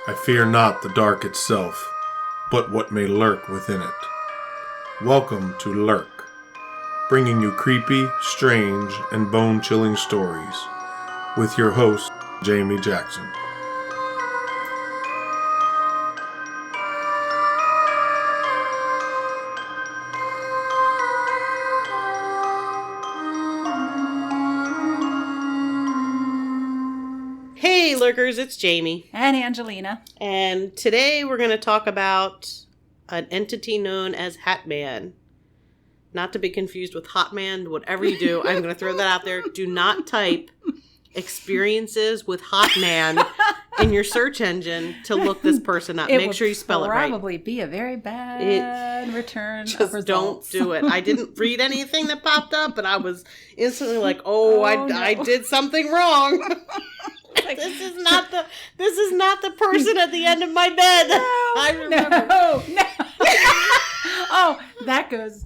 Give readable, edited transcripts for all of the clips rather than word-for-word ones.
I fear not the dark itself, but what may lurk within it. Welcome to Lurk, bringing you creepy, strange, and bone-chilling stories, with your host, Jamie Jackson. Hey Lurkers, it's Jamie. And Angelina. And today we're going to talk about an entity known as Hatman. Not to be confused with Hotman, whatever you do, I'm going to throw that out there. Do not type experiences with Hatman in your search engine to look this person up. Make sure you spell it right. It would probably be a very bad return of results. Don't do it. I didn't read anything that popped up, but I was instantly like, I did something wrong. Like, this is not the person at the end of my bed. No, I remember. No. Oh, that goes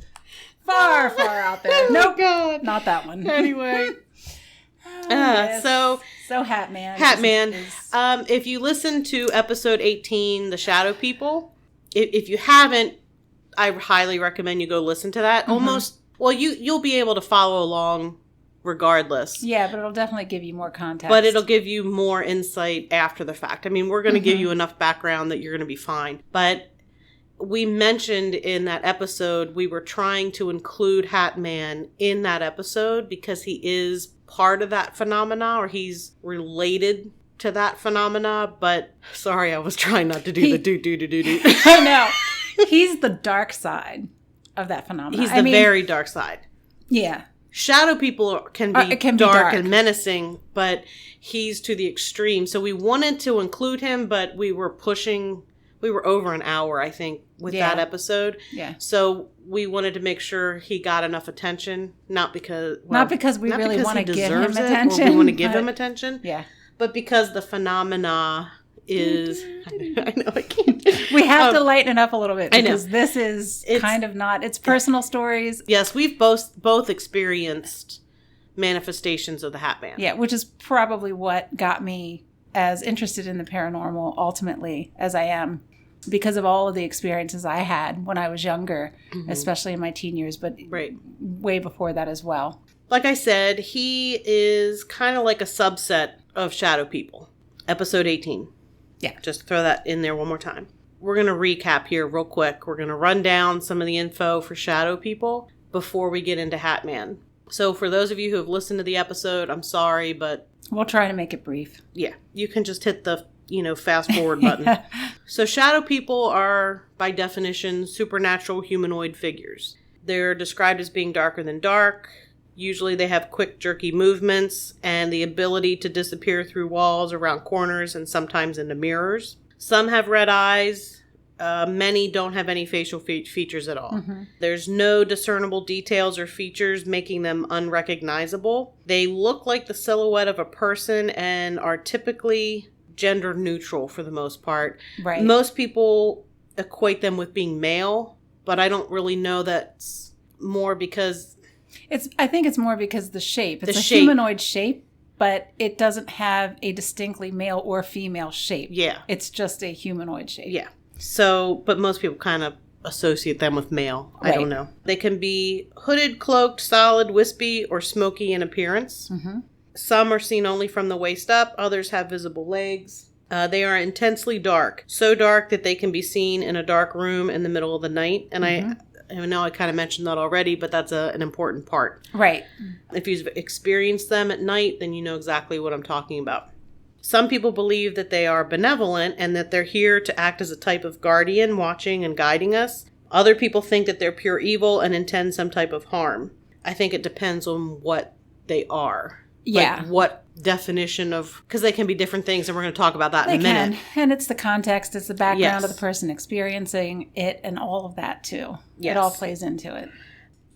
far out there. Nope, God. Not that one. Anyway. Yes. So Hatman. If you listen to episode 18, The Shadow People, if you haven't, I highly recommend you go listen to that. Mm-hmm. You'll be able to follow along regardless. Yeah, but it'll definitely give you more context. But it'll give you more insight after the fact. I mean, we're going to give you enough background that you're going to be fine. But we mentioned in that episode, we were trying to include Hatman in that episode because he is part of that phenomena, or he's related to that phenomena. But sorry, I was trying not to do the do. I know. He's the dark side of that phenomenon. He's the very dark side. Yeah. Shadow people can be dark and menacing, but he's to the extreme. So we wanted to include him, but we were over an hour, I think, with that episode. Yeah. So we wanted to make sure he got enough attention, not because we really want to give him attention. Or we want to give him attention. Yeah. But because the phenomena is, I know I can't. We have to lighten it up a little bit because this is it's personal stories. Yes, we've both experienced manifestations of the Hatman. Yeah, which is probably what got me as interested in the paranormal ultimately as I am, because of all of the experiences I had when I was younger, especially in my teen years, but way before that as well. Like I said, he is kind of like a subset of shadow people. Episode 18. Yeah. Just throw that in there one more time. We're going to recap here real quick. We're going to run down some of the info for shadow people before we get into Hatman. So for those of you who have listened to the episode, I'm sorry, but we'll try to make it brief. Yeah. You can just hit the, fast forward button. So shadow people are, by definition, supernatural humanoid figures. They're described as being darker than dark. Usually they have quick, jerky movements and the ability to disappear through walls, around corners, and sometimes into mirrors. Some have red eyes. Many don't have any facial features at all. Mm-hmm. There's no discernible details or features making them unrecognizable. They look like the silhouette of a person and are typically gender neutral for the most part. Right. Most people equate them with being male, but I don't really know that's more because... I think it's more because the shape. It's a humanoid shape, but it doesn't have a distinctly male or female shape. Yeah. It's just a humanoid shape. Yeah. So, but most people kind of associate them with male. Right. I don't know. They can be hooded, cloaked, solid, wispy, or smoky in appearance. Mm-hmm. Some are seen only from the waist up. Others have visible legs. They are intensely dark. So dark that they can be seen in a dark room in the middle of the night. And I know I kind of mentioned that already, but that's an important part. Right. If you've experienced them at night, then you know exactly what I'm talking about. Some people believe that they are benevolent and that they're here to act as a type of guardian, watching and guiding us. Other people think that they're pure evil and intend some type of harm. I think it depends on what they are. Yeah. Like what definition of... Because they can be different things, and we're going to talk about that in a minute. And it's the context, it's the background of the person experiencing it, and all of that, too. Yes. It all plays into it.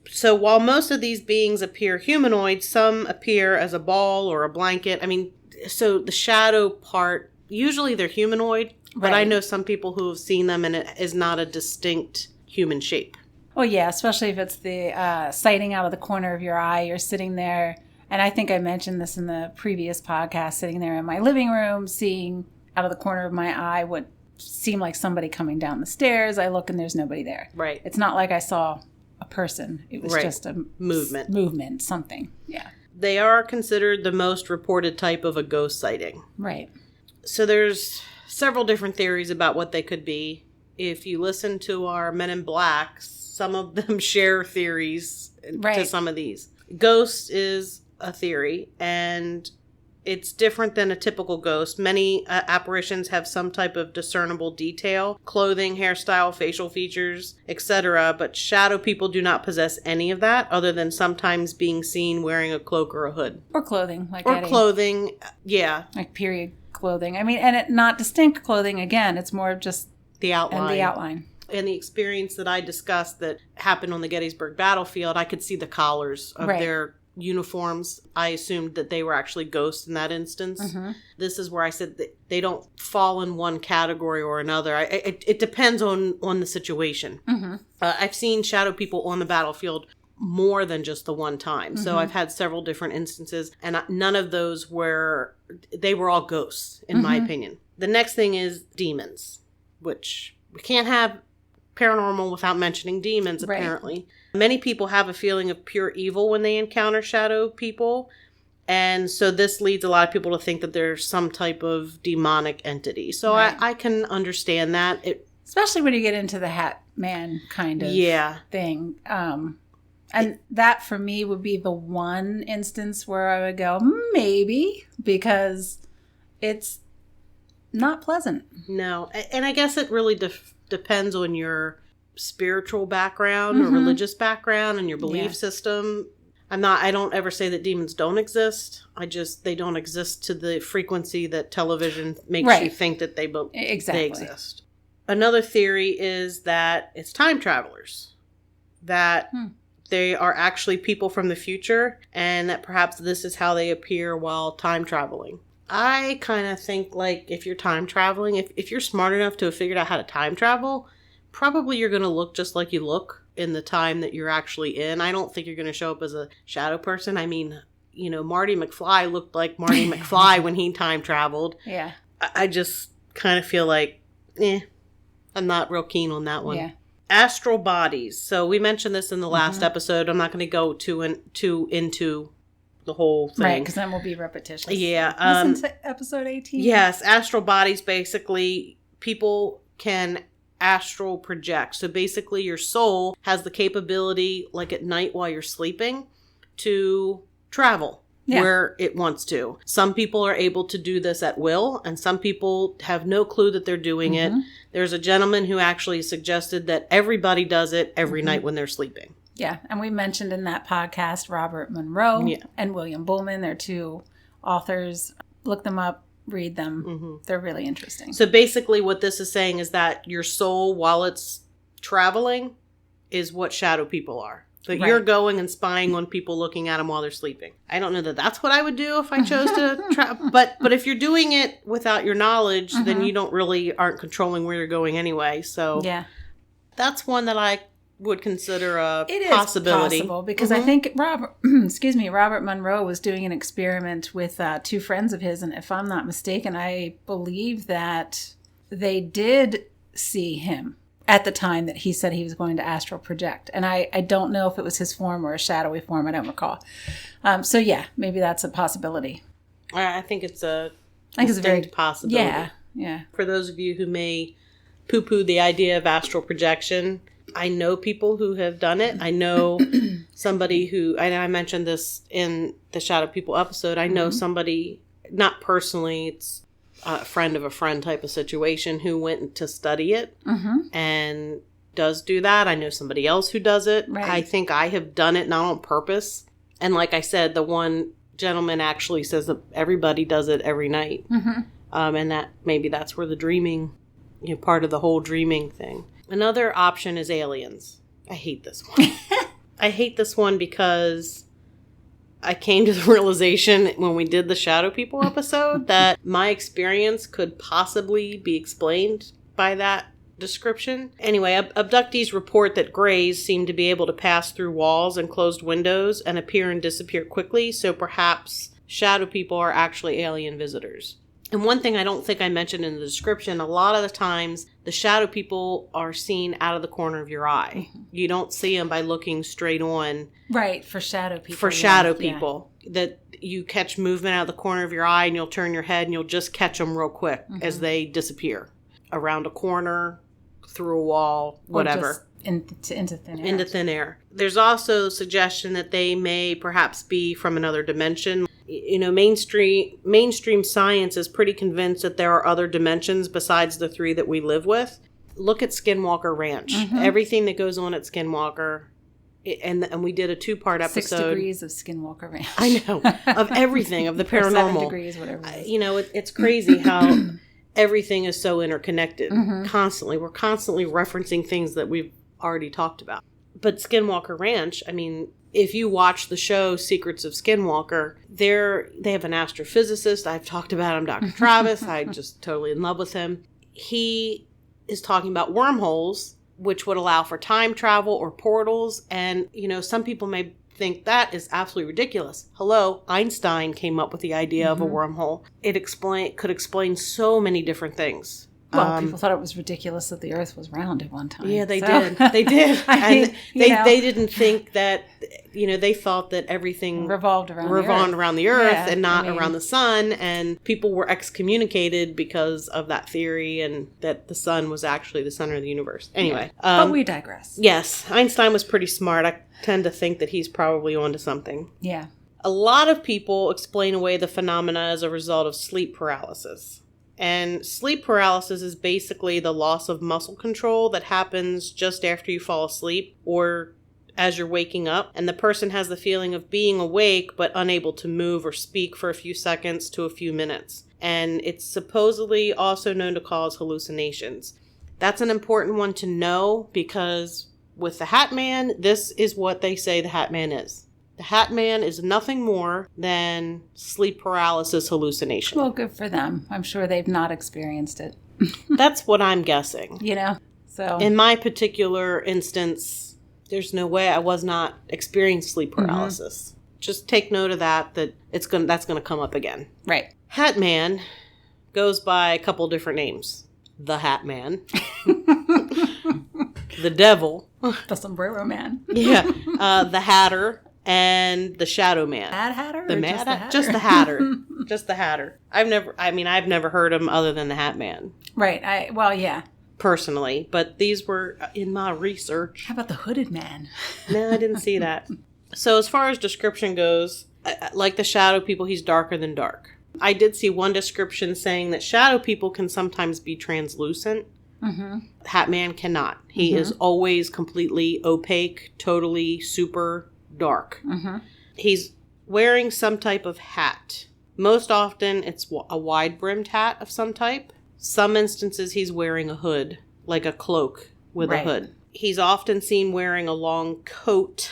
So while most of these beings appear humanoid, some appear as a ball or a blanket. I mean, so the shadow part, usually they're humanoid, but I know some people who have seen them, and it is not a distinct human shape. Oh, yeah, especially if it's the sighting out of the corner of your eye. You're sitting there... And I think I mentioned this in the previous podcast, sitting there in my living room, seeing out of the corner of my eye what seemed like somebody coming down the stairs. I look and there's nobody there. Right. It's not like I saw a person. It was just a movement, something. Yeah. They are considered the most reported type of a ghost sighting. Right. So there's several different theories about what they could be. If you listen to our Men in Blacks, some of them share theories to some of these. Ghost is a theory, and it's different than a typical ghost. Many apparitions have some type of discernible detail, clothing, hairstyle, facial features, etc. But shadow people do not possess any of that, other than sometimes being seen wearing a cloak or a hood. Or clothing, like or Eddie. Clothing, yeah. Like period clothing. I mean, and not distinct clothing, again. It's more of just the outline. And the outline. And the experience that I discussed that happened on the Gettysburg battlefield, I could see the collars of their uniforms. I assumed that they were actually ghosts in that instance. Mm-hmm. This is where I said that they don't fall in one category or another. It depends on the situation. Mm-hmm. I've seen shadow people on the battlefield more than just the one time. Mm-hmm. So I've had several different instances, and none of those they were all ghosts, in my opinion. The next thing is demons, which we can't have paranormal without mentioning demons, apparently. Right. Many people have a feeling of pure evil when they encounter shadow people. And so this leads a lot of people to think that there's some type of demonic entity. So I can understand that. Especially when you get into the Hatman kind of thing. And that for me would be the one instance where I would go, maybe, because it's not pleasant. No. And I guess it really depends on your spiritual background or religious background and your belief system. I don't ever say that demons don't exist. They don't exist to the frequency that television makes you think that they exist. Another theory is that it's time travelers. That they are actually people from the future, and that perhaps this is how they appear while time traveling. I kind of think, like, if you're time traveling, if you're smart enough to have figured out how to time travel, probably you're going to look just like you look in the time that you're actually in. I don't think you're going to show up as a shadow person. I mean, Marty McFly looked like Marty McFly when he time traveled. Yeah. I just kind of feel like, I'm not real keen on that one. Yeah. Astral Bodies. So we mentioned this in the last episode. I'm not going to go too into the whole thing. Right, because then we'll be repetitious. Yeah. Listen to episode 18. Yes. Astral Bodies, basically, people can astral project. So basically your soul has the capability, like at night while you're sleeping, to travel where it wants to. Some people are able to do this at will, and some people have no clue that they're doing it. There's a gentleman who actually suggested that everybody does it every night when they're sleeping. Yeah, and we mentioned in that podcast Robert Monroe and William Buhlman. They're two authors. Look them up. Read them. They're really interesting. So basically what this is saying is that your soul, while it's traveling, is what shadow people are. That you're going and spying on people, looking at them while they're sleeping. I don't know that that's what I would do if I chose to but if you're doing it without your knowledge, then you aren't controlling where you're going anyway. So that's one that I would consider a possibility. It is possible because I think Robert Monroe was doing an experiment with two friends of his, and if I'm not mistaken, I believe that they did see him at the time that he said he was going to astral project. And I don't know if it was his form or a shadowy form. I don't recall. So yeah, maybe that's a possibility. I think it's a very possibility. Yeah, yeah. For those of you who may poo-poo the idea of astral projection, I know people who have done it. I know somebody who, and I mentioned this in the Shadow People episode, I know somebody, not personally, it's a friend of a friend type of situation, who went to study it and does do that. I know somebody else who does it. Right. I think I have done it, not on purpose. And like I said, the one gentleman actually says that everybody does it every night. And that maybe that's where the dreaming, part of the whole dreaming thing. Another option is aliens. I hate this one. I hate this one because I came to the realization when we did the Shadow People episode that my experience could possibly be explained by that description. Anyway, abductees report that greys seem to be able to pass through walls and closed windows and appear and disappear quickly, so perhaps shadow people are actually alien visitors. And one thing I don't think I mentioned in the description, a lot of the times the shadow people are seen out of the corner of your eye. Mm-hmm. You don't see them by looking straight on. Right, for shadow people. For shadow people. That you catch movement out of the corner of your eye and you'll turn your head and you'll just catch them real quick as they disappear. Around a corner, through a wall, whatever. Into thin air. Into thin air. There's also suggestion that they may perhaps be from another dimension. You know, mainstream science is pretty convinced that there are other dimensions besides the 3 that we live with. Look at Skinwalker Ranch. Mm-hmm. Everything that goes on at Skinwalker, and we did a 2-part episode. 6 degrees of Skinwalker Ranch. I know. Of everything, of the paranormal. 7 degrees, whatever it is. You know, it's crazy how everything is so interconnected. Constantly. We're constantly referencing things that we've already talked about. But Skinwalker Ranch, I mean, if you watch the show Secrets of Skinwalker, they have an astrophysicist. I've talked about him, Dr. Travis. I'm just totally in love with him. He is talking about wormholes, which would allow for time travel or portals. And, you know, some people may think that is absolutely ridiculous. Hello, Einstein came up with the idea of a wormhole. It could explain so many different things. Well, people thought it was ridiculous that the Earth was round at one time. Yeah, they did. They did. And they didn't think that, you know, they thought that everything revolved around the Earth and not around the sun. And people were excommunicated because of that theory and that the sun was actually the center of the universe. Anyway. But we digress. Yes. Einstein was pretty smart. I tend to think that he's probably onto something. Yeah. A lot of people explain away the phenomena as a result of sleep paralysis. And sleep paralysis is basically the loss of muscle control that happens just after you fall asleep or as you're waking up. And the person has the feeling of being awake but unable to move or speak for a few seconds to a few minutes. And it's supposedly also known to cause hallucinations. That's an important one to know because with the Hatman, this is what they say the Hatman is. The Hatman is nothing more than sleep paralysis hallucination. Well, good for them. I'm sure they've not experienced it. That's what I'm guessing. You know, so. In my particular instance, there's no way I was not experiencing sleep paralysis. Just take note of that's going to come up again. Right. Hatman goes by a couple different names. The Hatman. The Devil. The Sombrero Man. Yeah. The Hatter. And the Shadow Man. Mad Hatter? The Mad Hatter? Just the Hatter. Just the Hatter. I've never heard him other than the Hatman. Right. Yeah. Personally. But these were in my research. How about the Hooded Man? No, I didn't see that. So as far as description goes, like the shadow people, he's darker than dark. I did see one description saying that shadow people can sometimes be translucent. Mm-hmm. Hatman cannot. He is always completely opaque, totally super dark. Mm-hmm. He's wearing some type of hat. Most often, it's a wide-brimmed hat of some type. Some instances, he's wearing a hood, like a cloak with a hood. He's often seen wearing a long coat,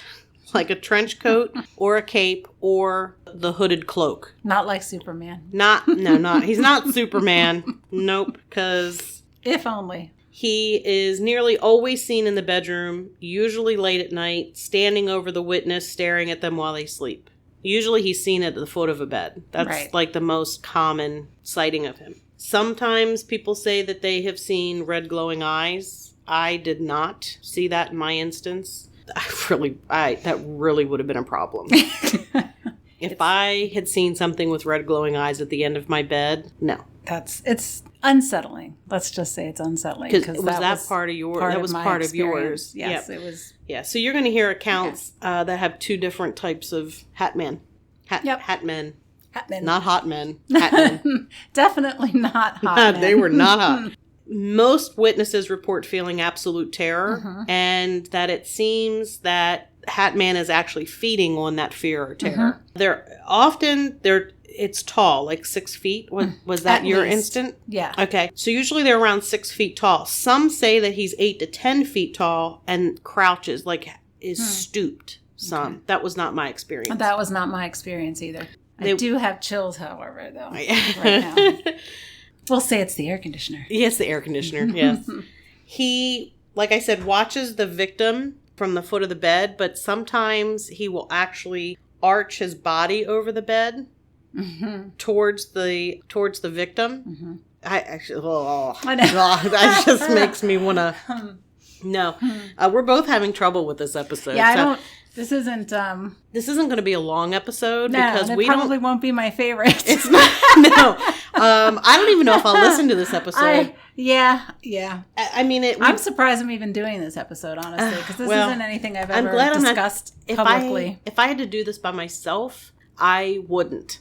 like a trench coat, or a cape, or the hooded cloak. Not like Superman. He's not Superman. Nope, because... If only. He is nearly always seen in the bedroom, usually late at night, standing over the witness, staring at them while they sleep. Usually he's seen at the foot of a bed. That's like the most common sighting of him. Sometimes people say that they have seen red glowing eyes. I did not see that in my instance. That really would have been a problem. If I had seen something with red glowing eyes at the end of my bed, no. It's unsettling. Let's just say it's unsettling. Because was that part of yours? That was part of yours. Yes, it was. Yeah, so you're going to hear accounts that have 2 different types of Hatman. Hatmen. Hatmen. Not hot men. Hatmen. Definitely not hot men. They were not hot. Most witnesses report feeling absolute terror and that it seems that Hatman is actually feeding on that fear or terror. It's tall, like 6 feet. Was that At your least. instant? Yeah. Okay. So usually they're around 6 feet tall. Some say that he's 8 to 10 feet tall and crouches, like is stooped some. Okay. That was not my experience. That was not my experience either. I do have chills, however, though, right now. We'll say it's the air conditioner. Yes, the air conditioner, yes. He, like I said, watches the victim from the foot of the bed, but sometimes he will actually arch his body over the bed towards the victim. I actually, I know. that just makes me want to. No, we're both having trouble with this episode. Yeah, I don't. This isn't. This isn't going to be a long episode No, because it we probably won't be my favorite. It's not. No, I don't even know if I'll listen to this episode. Yeah. I mean, I'm surprised I'm even doing this episode, honestly, because this isn't anything I've ever discussed publicly. If I had to do this by myself, I wouldn't.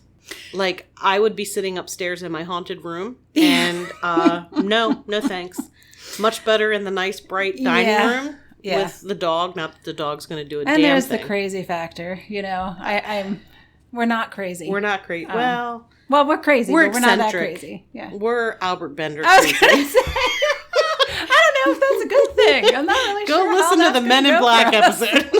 Like, I would be sitting upstairs in my haunted room, and no thanks. Much better in the nice, bright dining room with the dog. Not that the dog's going to do a damn thing. And there's the crazy factor, we're not crazy. We're not crazy. Well, we're crazy, but we're not that crazy. Yeah. We're Albert Bender I was crazy. going to say, I don't know if that's a good thing. I'm not really Go sure. listen to the Men in Black episode.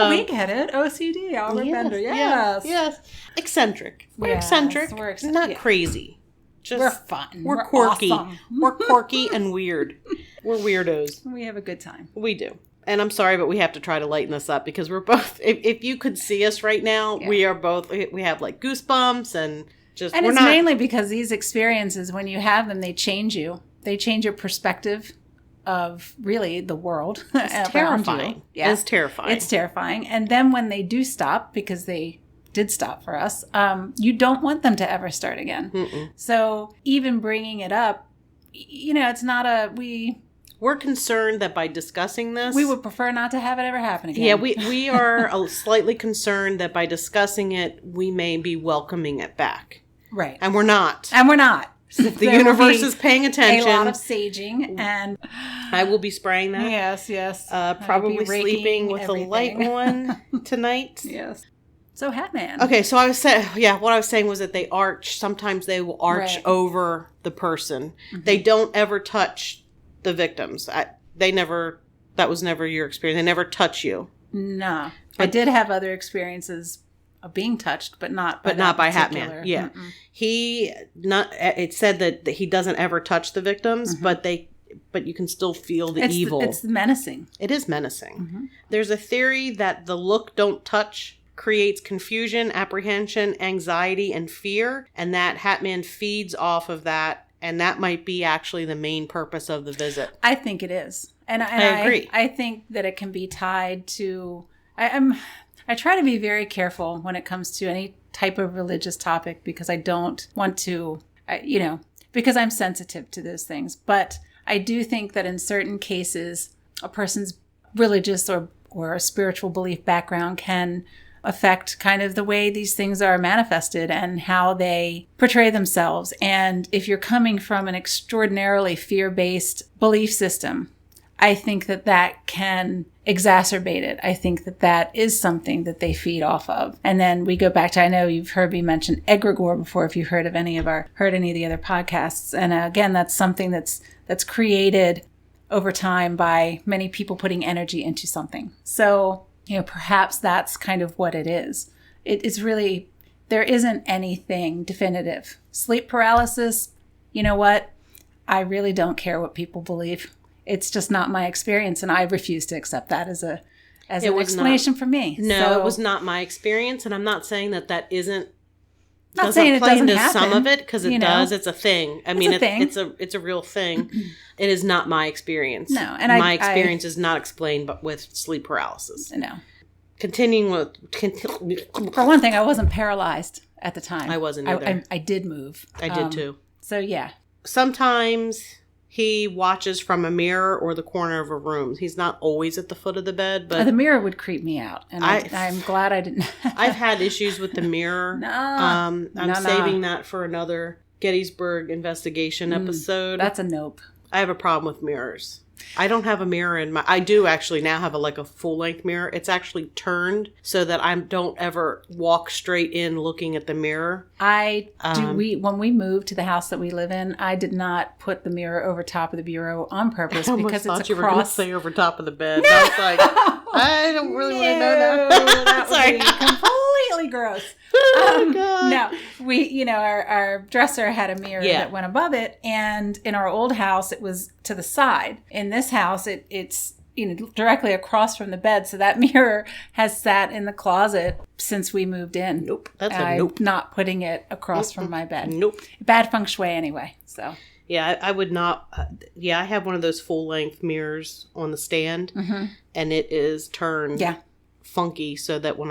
We get it. OCD, Albert Bender. Yes. Eccentric. We're eccentric. Not crazy. Just, we're fun. We're quirky. Awesome. We're quirky and weird. We're weirdos. We have a good time. We do. And I'm sorry, but we have to try to lighten this up because we're both, if you could see us right now, we are both, we have like goosebumps and just, and it's mainly because these experiences, when you have them, they change you. They change your perspective of really the world. It's terrifying. Yeah. It's terrifying. It's terrifying. And then when they do stop, because they did stop for us, you don't want them to ever start again. Mm-mm. So even bringing it up, it's not we're concerned that by discussing this, we would prefer not to have it ever happen again. Yeah, we are slightly concerned that by discussing it, we may be welcoming it back. Right. And we're not. If the universe is paying attention. A lot of saging, and I will be spraying that. Yes. Probably sleeping with a light on tonight. Yes. So Hatman. Okay, so I was saying, what I was saying was that they arch. Sometimes they will arch over the person. Mm-hmm. They don't ever touch the victims. That was never your experience. They never touch you. No, I did have other experiences of being touched, but not by Hatman. Yeah, it said that he doesn't ever touch the victims, but you can still feel the evil. It's menacing. It is menacing. Mm-hmm. There's a theory that the look don't touch creates confusion, apprehension, anxiety, and fear, and that Hatman feeds off of that, and that might be actually the main purpose of the visit. I think it is. And I agree. I think that it can be tied to... I try to be very careful when it comes to any type of religious topic because I don't want to, because I'm sensitive to those things. But I do think that in certain cases, a person's religious or a spiritual belief background can affect kind of the way these things are manifested and how they portray themselves. And if you're coming from an extraordinarily fear-based belief system, I think that can exacerbate it. I think that is something that they feed off of. And then we go back to, I know you've heard me mention egregore before, if you've heard any of the other podcasts. And again, that's something that's created over time by many people putting energy into something. So, perhaps that's kind of what it is. It's really, there isn't anything definitive. Sleep paralysis, you know what? I really don't care what people believe. It's just not my experience, and I refuse to accept that as an explanation for me. No, it was not my experience, and I'm not saying that isn't. Not saying it doesn't into happen. Some of it because it does. It's a thing. It's a real thing. It is not my experience. No, and my experience is not explained, but with sleep paralysis. No. Continuing with. For one thing, I wasn't paralyzed at the time. I wasn't either. I did move. I did too. So yeah. Sometimes he watches from a mirror or the corner of a room. He's not always at the foot of the bed, but the mirror would creep me out, and I'm glad I didn't. I've had issues with the mirror. I'm saving that for another Gettysburg investigation episode. That's a nope. I have a problem with mirrors. I don't have a mirror in my... I do actually now have a full-length mirror. It's actually turned so that I don't ever walk straight in looking at the mirror. When we moved to the house that we live in, I did not put the mirror over top of the bureau on purpose because it's you were going to say over top of the bed. No! I was like, I don't really want to know that. That would be completely gross. Oh, God. No, our dresser had a mirror that went above it, and in our old house, it was to the side. In this house, it's directly across from the bed. So that mirror has sat in the closet since we moved in. Nope. That's a nope. Not putting it across from my bed. Nope. Bad feng shui anyway. So. Yeah, I would not. I have one of those full-length mirrors on the stand, and it is turned funky so that when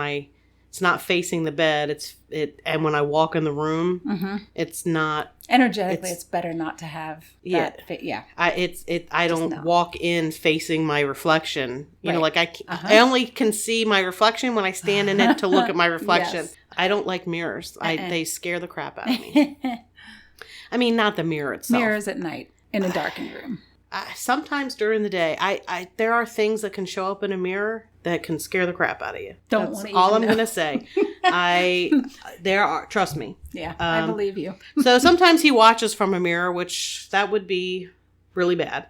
it's not facing the bed. And when I walk in the room, it's not energetically. It's better not to have that. I don't walk in facing my reflection. You know, like I only can see my reflection when I stand in it to look at my reflection. Yes. I don't like mirrors. They scare the crap out of me. I mean, not the mirror itself. Mirrors at night in a darkened room. Sometimes during the day, there are things that can show up in a mirror that can scare the crap out of you. That's all I'm going to say. Trust me. Yeah, I believe you. So sometimes he watches from a mirror, which that would be really bad.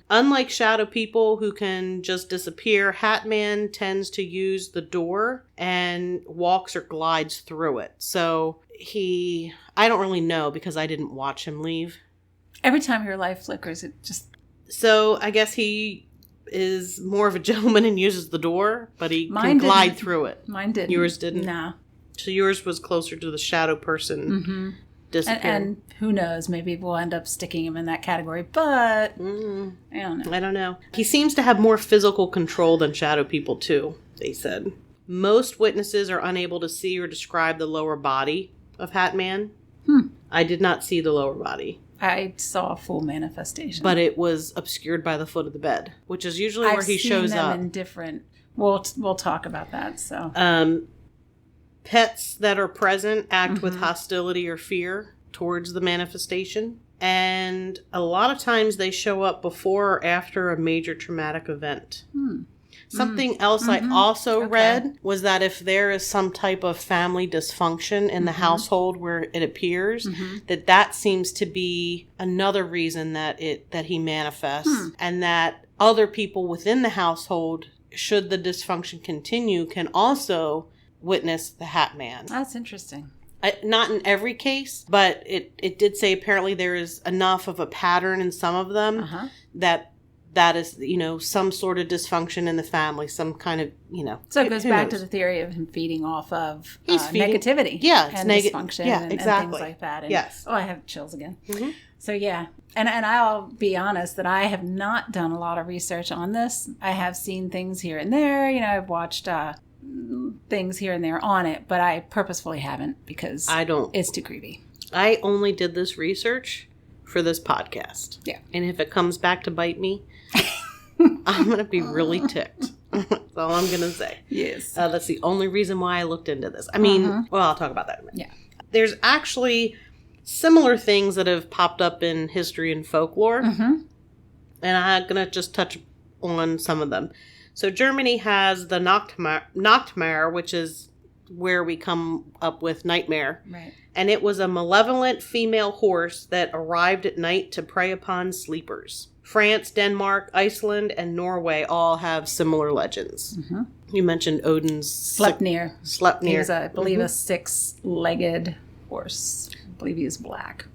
Unlike shadow people who can just disappear, Hatman tends to use the door and walks or glides through it. So I don't really know because I didn't watch him leave. Every time your light flickers, it just... So I guess he is more of a gentleman and uses the door, but he can glide through it. Mine didn't. Yours didn't? No. So yours was closer to the shadow person disappearing. And who knows, maybe we'll end up sticking him in that category, but I don't know. He seems to have more physical control than shadow people too, they said. Most witnesses are unable to see or describe the lower body of Hatman. I did not see the lower body. I saw a full manifestation. But it was obscured by the foot of the bed, which is usually where he shows up. I've seen them in different... We'll talk about that, so... Pets that are present act with hostility or fear towards the manifestation. And a lot of times they show up before or after a major traumatic event. Something else I also read was that if there is some type of family dysfunction in the household where it appears, that seems to be another reason that he manifests, and that other people within the household, should the dysfunction continue, can also witness the Hatman. That's interesting. Not in every case, but it did say apparently there is enough of a pattern in some of them that is, some sort of dysfunction in the family, some kind of, So it goes back to the theory of him feeding off of negativity. Yeah. And dysfunction and things like that. And, yes. Oh, I have chills again. So, yeah. And I'll be honest that I have not done a lot of research on this. I have seen things here and there. I've watched things here and there on it, but I purposefully haven't because it's too creepy. I only did this research for this podcast. Yeah. And if it comes back to bite me, I'm going to be really ticked. That's all I'm going to say. Yes. That's the only reason why I looked into this. I mean, well, I'll talk about that in a minute. Yeah. There's actually similar things that have popped up in history and folklore. And I'm going to just touch on some of them. So Germany has the Nachtmar, which is where we come up with nightmare. Right. And it was a malevolent female horse that arrived at night to prey upon sleepers. France, Denmark, Iceland, and Norway all have similar legends. You mentioned Odin's... Sleipnir. He was, I believe, a six-legged horse. I believe he was black.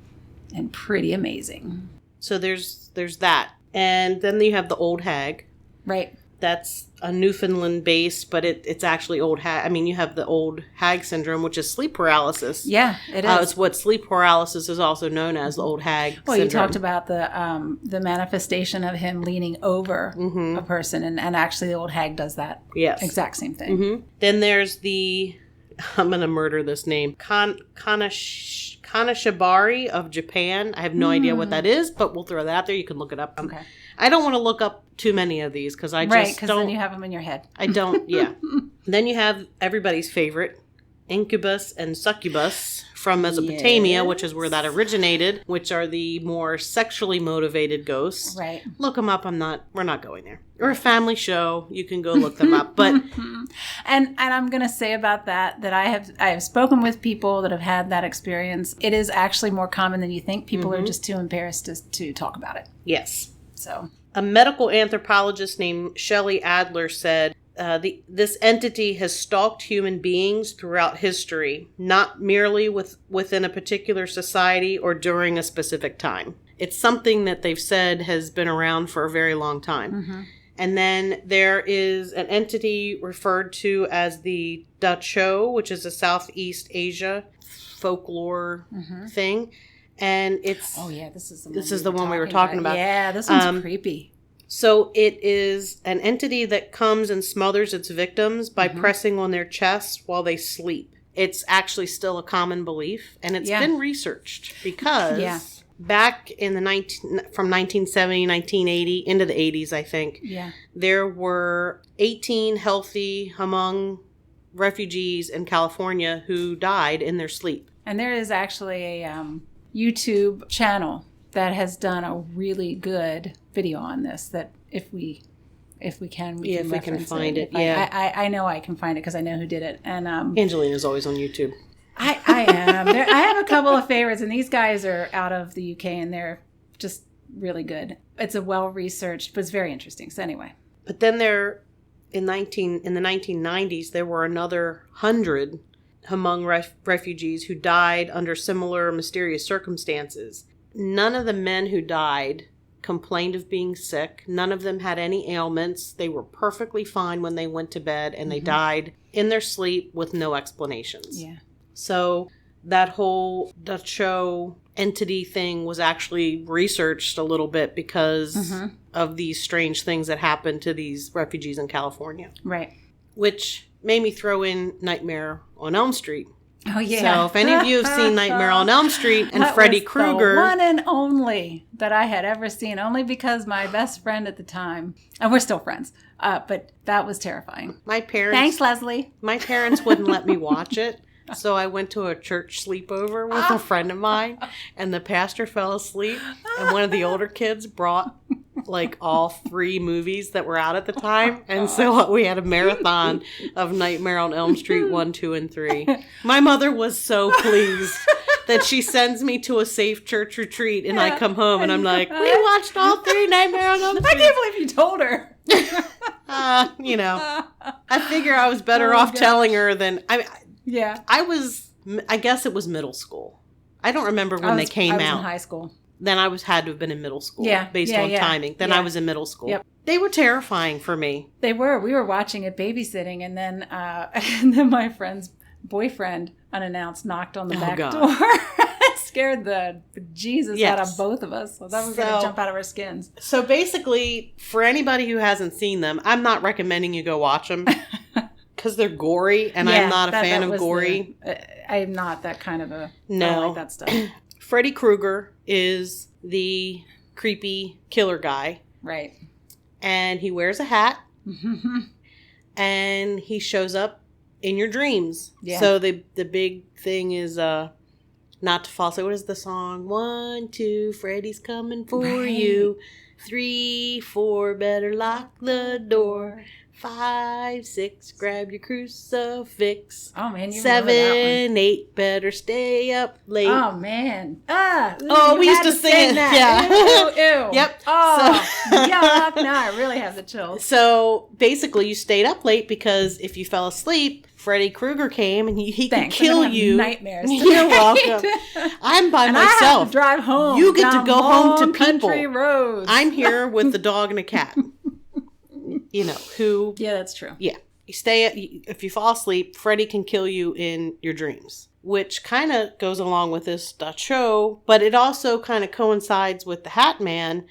And pretty amazing. So there's that. And then you have the Old Hag. Right. That's a Newfoundland base, but it's actually old hag. I mean, you have the old Hag Syndrome, which is sleep paralysis. Yeah, it is. It's what sleep paralysis is also known as, the old Hag Syndrome. Well, you talked about the manifestation of him leaning over a person, and actually the old hag does that exact same thing. Then there's the, I'm going to murder this name, Kanashibari of Japan. I have no idea what that is, but we'll throw that out there. You can look it up. Okay. I don't want to look up too many of these because I just don't. Right, because then you have them in your head. I don't, yeah. Then you have everybody's favorite, incubus and succubus from Mesopotamia, which is where that originated, which are the more sexually motivated ghosts. Right. Look them up. We're not going there. Or a family show. You can go look them up. But and I'm going to say about that I have spoken with people that have had that experience. It is actually more common than you think. People are just too embarrassed to talk about it. Yes. So a medical anthropologist named Shelley Adler said, this entity has stalked human beings throughout history, not merely within a particular society or during a specific time. It's something that they've said has been around for a very long time. And then there is an entity referred to as the Dachau, which is a Southeast Asia folklore thing. And it's... Oh, yeah, this is the one we were talking about. Yeah, this one's creepy. So it is an entity that comes and smothers its victims by pressing on their chest while they sleep. It's actually still a common belief, and it's been researched because back in from 1970, 1980 into the 80s, I think, there were 18 healthy Hmong refugees in California who died in their sleep. And there is actually a YouTube channel that has done a really good video on this that if we can, we can find it. I know I can find it because I know who did it. And Angelina's always on YouTube. I am. I have a couple of favorites, and these guys are out of the UK, and they're just really good. It's a well-researched, but it's very interesting. So anyway. But then in the 1990s, there were another 100 Hmong refugees who died under similar mysterious circumstances. None of the men who died complained of being sick. None of them had any ailments. They were perfectly fine when they went to bed, and they died in their sleep with no explanations. Yeah. So that whole Dachau entity thing was actually researched a little bit because of these strange things that happened to these refugees in California. Right. Which made me throw in Nightmare on Elm Street. Oh, yeah. So if any of you have seen Nightmare on Elm Street and Freddy Krueger... the one and only that I had ever seen, only because my best friend at the time, and we're still friends, but that was terrifying. Thanks, Leslie. My parents wouldn't let me watch it. So I went to a church sleepover with a friend of mine, and the pastor fell asleep, and one of the older kids brought like all 3 movies that were out at the time, and so we had a marathon of Nightmare on Elm Street 1, 2, and 3. My mother was so pleased that she sends me to a safe church retreat, and I come home and I'm like, we watched all 3 Nightmare on Elm Street. I can't believe you told her. I figure I was better off telling her than... I guess it was middle school. I don't remember when they came out. I was in high school. Then I had to have been in middle school based on timing. Then I was in middle school. Yep. They were terrifying for me. They were. We were watching it babysitting, and then my friend's boyfriend, unannounced, knocked on the back door. Scared the Jesus out of both of us. So that was going to jump out of our skins. So basically, for anybody who hasn't seen them, I'm not recommending you go watch them. Because they're gory, and I'm not a fan of gory. I'm not that kind of a... No. I don't like that stuff. Freddy Krueger is the creepy killer guy. Right. And he wears a hat. And he shows up in your dreams. Yeah. So the big thing is not to fall asleep. What is the song? 1, 2, Freddy's coming for you. 3, 4, better lock the door. 5, 6, grab your crucifix. Oh, man, you 7, 8, better stay up late. Oh, man. We used to sing that. Yeah. Ew. Yep. Oh, yuck. Now I really have the chills. So, basically, you stayed up late because if you fell asleep, Freddy Krueger came and he could kill you. Nightmares. You're welcome. I'm by myself. I have to drive home. You get to go home to people. Country roads. I'm here with the dog and a cat. Who... Yeah, that's true. Yeah. If you fall asleep, Freddy can kill you in your dreams, which kind of goes along with this Dachau, but it also kind of coincides with the Hatman,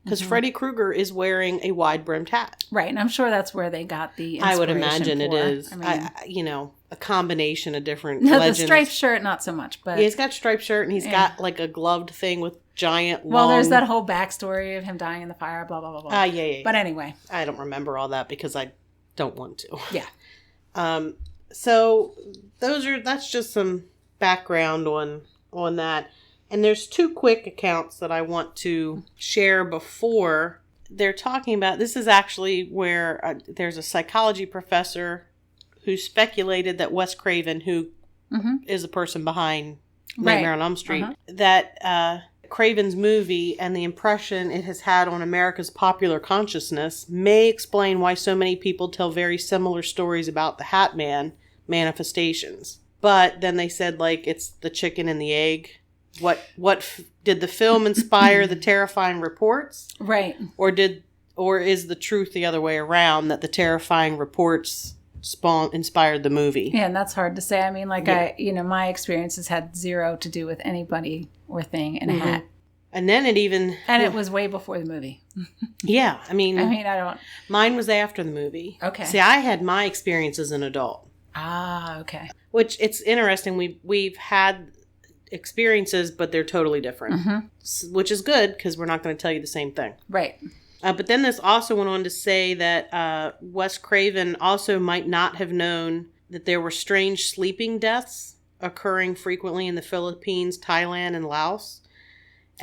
because Freddy Krueger is wearing a wide-brimmed hat. Right, and I'm sure that's where they got the inspiration. I would imagine it is. I mean, a combination of different legends. The striped shirt, not so much, but... Yeah, he's got striped shirt, and he's got, like, a gloved thing with giant, long... Well, there's that whole backstory of him dying in the fire, blah, blah, blah, blah. Yeah. But anyway. I don't remember all that because I don't want to. Yeah. So, that's just some background on that. And there's 2 quick accounts that I want to share before. They're talking about... This is actually where there's a psychology professor who speculated that Wes Craven, who is the person behind Nightmare on Elm Street, that Craven's movie and the impression it has had on America's popular consciousness may explain why so many people tell very similar stories about the Hatman manifestations. But then they said, like, it's the chicken and the egg. What did the film inspire the terrifying reports? Right. Or Or is the truth the other way around, that the terrifying reports inspired the movie? Yeah, and that's hard to say. I mean, like, my experiences had zero to do with anybody or thing in a hat. And then it was way before the movie. Yeah, I mean, I don't. Mine was after the movie. Okay. See, I had my experience as an adult. Ah, okay. Which, it's interesting. We've had experiences, but they're totally different. Which is good, because we're not going to tell you the same thing. Right. But then this also went on to say that Wes Craven also might not have known that there were strange sleeping deaths occurring frequently in the Philippines, Thailand, and Laos.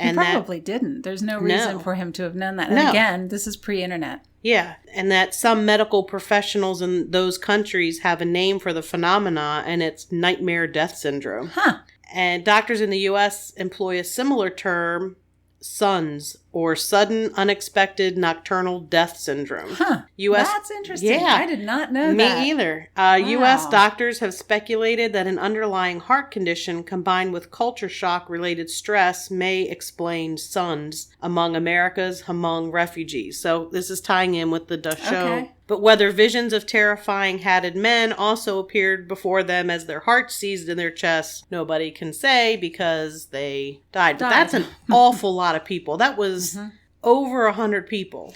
And he probably didn't. There's no reason for him to have known that. And again, this is pre-internet. Yeah, and that some medical professionals in those countries have a name for the phenomena, and it's nightmare death syndrome. Huh. And doctors in the U.S. employ a similar term, SUNS, or sudden unexpected nocturnal death syndrome. Huh. That's interesting. Yeah. I did not know that. Me either. U.S. doctors have speculated that an underlying heart condition combined with culture shock related stress may explain SUNS among America's Hmong refugees. So this is tying in with the Dachau. Okay. But whether visions of terrifying hatted men also appeared before them as their hearts seized in their chests, nobody can say, because they died. But that's an awful lot of people. That was over 100 people.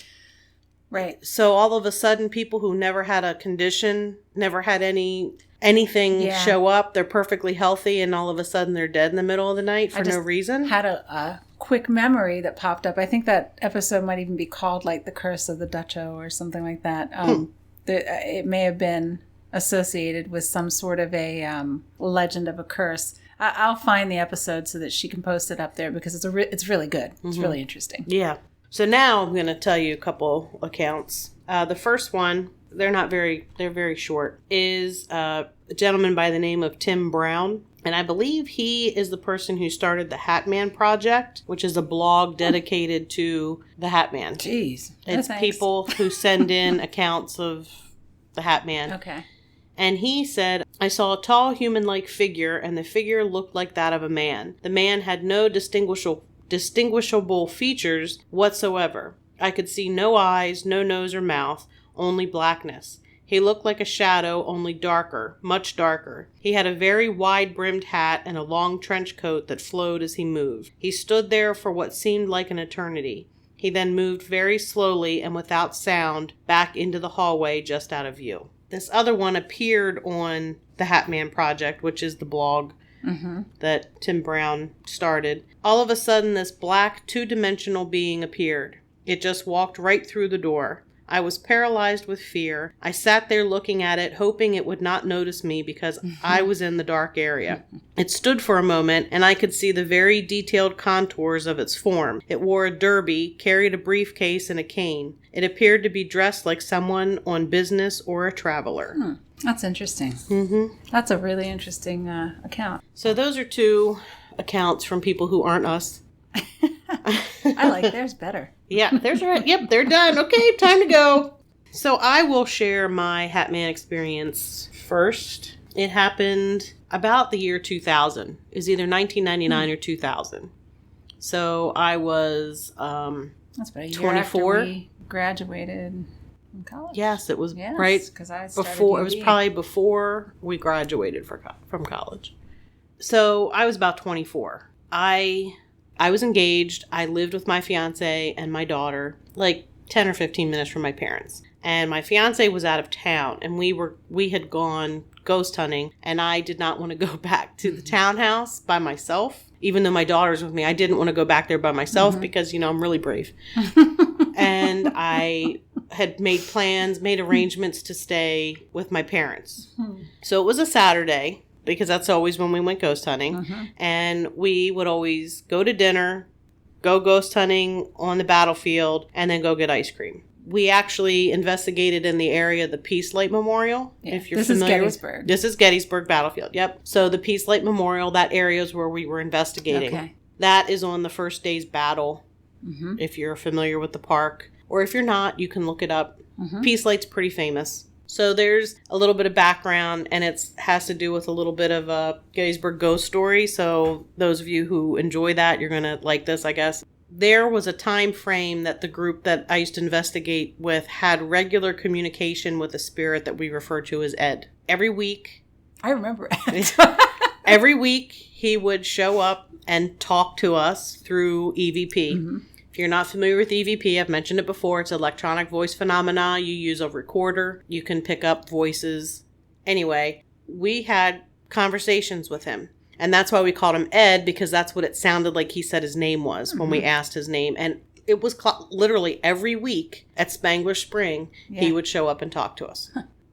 Right. So all of a sudden, people who never had a condition, never had anything show up, they're perfectly healthy, and all of a sudden they're dead in the middle of the night for no reason. Had a quick memory that popped up. I think that episode might even be called like The Curse of the Dachau or something like that. It may have been associated with some sort of a legend of a curse. I'll find the episode so that she can post it up there, because it's really good. It's really interesting. Yeah. So now I'm going to tell you a couple accounts. The first one, they're very short, is a gentleman by the name of Tim Brown. And I believe he is the person who started the Hatman Project, which is a blog dedicated to the Hatman. Jeez. It's people who send in accounts of the Hatman. Okay. And he said, I saw a tall human-like figure, and the figure looked like that of a man. The man had no distinguishable features whatsoever. I could see no eyes, no nose or mouth, only blackness. He looked like a shadow, only darker, much darker. He had a very wide-brimmed hat and a long trench coat that flowed as he moved. He stood there for what seemed like an eternity. He then moved very slowly and without sound back into the hallway just out of view. This other one appeared on the Hatman Project, which is the blog that Tim Brown started. All of a sudden, this black, two-dimensional being appeared. It just walked right through the door. I was paralyzed with fear. I sat there looking at it, hoping it would not notice me because I was in the dark area. It stood for a moment, and I could see the very detailed contours of its form. It wore a derby, carried a briefcase, and a cane. It appeared to be dressed like someone on business or a traveler. That's interesting. That's a really interesting account. So those are two accounts from people who aren't us. I like theirs better. Yeah, there's right. Yep, they're done. Okay, time to go. So I will share my Hatman experience first. It happened about the year 2000. It was either 1999 or 2000. So I was That's about a year 24. after we graduated from college. Yes, it was right because I before. It was probably before we graduated from college. So I was about 24. I was engaged. I lived with my fiance and my daughter, like 10 or 15 minutes from my parents. And my fiance was out of town, and we had gone ghost hunting, and I did not want to go back to the townhouse by myself. Even though my daughter's with me, I didn't want to go back there by myself because, I'm really brave. And I had made arrangements to stay with my parents. So it was a Saturday, because that's always when we went ghost hunting. And we would always go to dinner, go ghost hunting on the battlefield, and then go get ice cream. We actually investigated in the area the Peace Light Memorial. Yeah, if you're this familiar is Gettysburg. This is Gettysburg Battlefield, yep. So the Peace Light Memorial, that area is where we were investigating. Okay. That is on the first day's battle, if you're familiar with the park. Or if you're not, you can look it up. Peace Light's pretty famous. So there's a little bit of background, and it has to do with a little bit of a Gettysburg ghost story. So those of you who enjoy that, you're going to like this, I guess. there was a time frame that the group that I used to investigate with had regular communication with a spirit that we refer to as Ed. Every week. I remember Ed. Every week he would show up and talk to us through EVP. Mm-hmm. If you're not familiar with EVP, I've mentioned it before. It's electronic voice phenomena. You use a recorder. You can pick up voices. Anyway, we had conversations with him. And that's why we called him Ed, because that's what it sounded like he said his name was when we asked his name. And it was literally every week at Spangler Spring, he would show up and talk to us.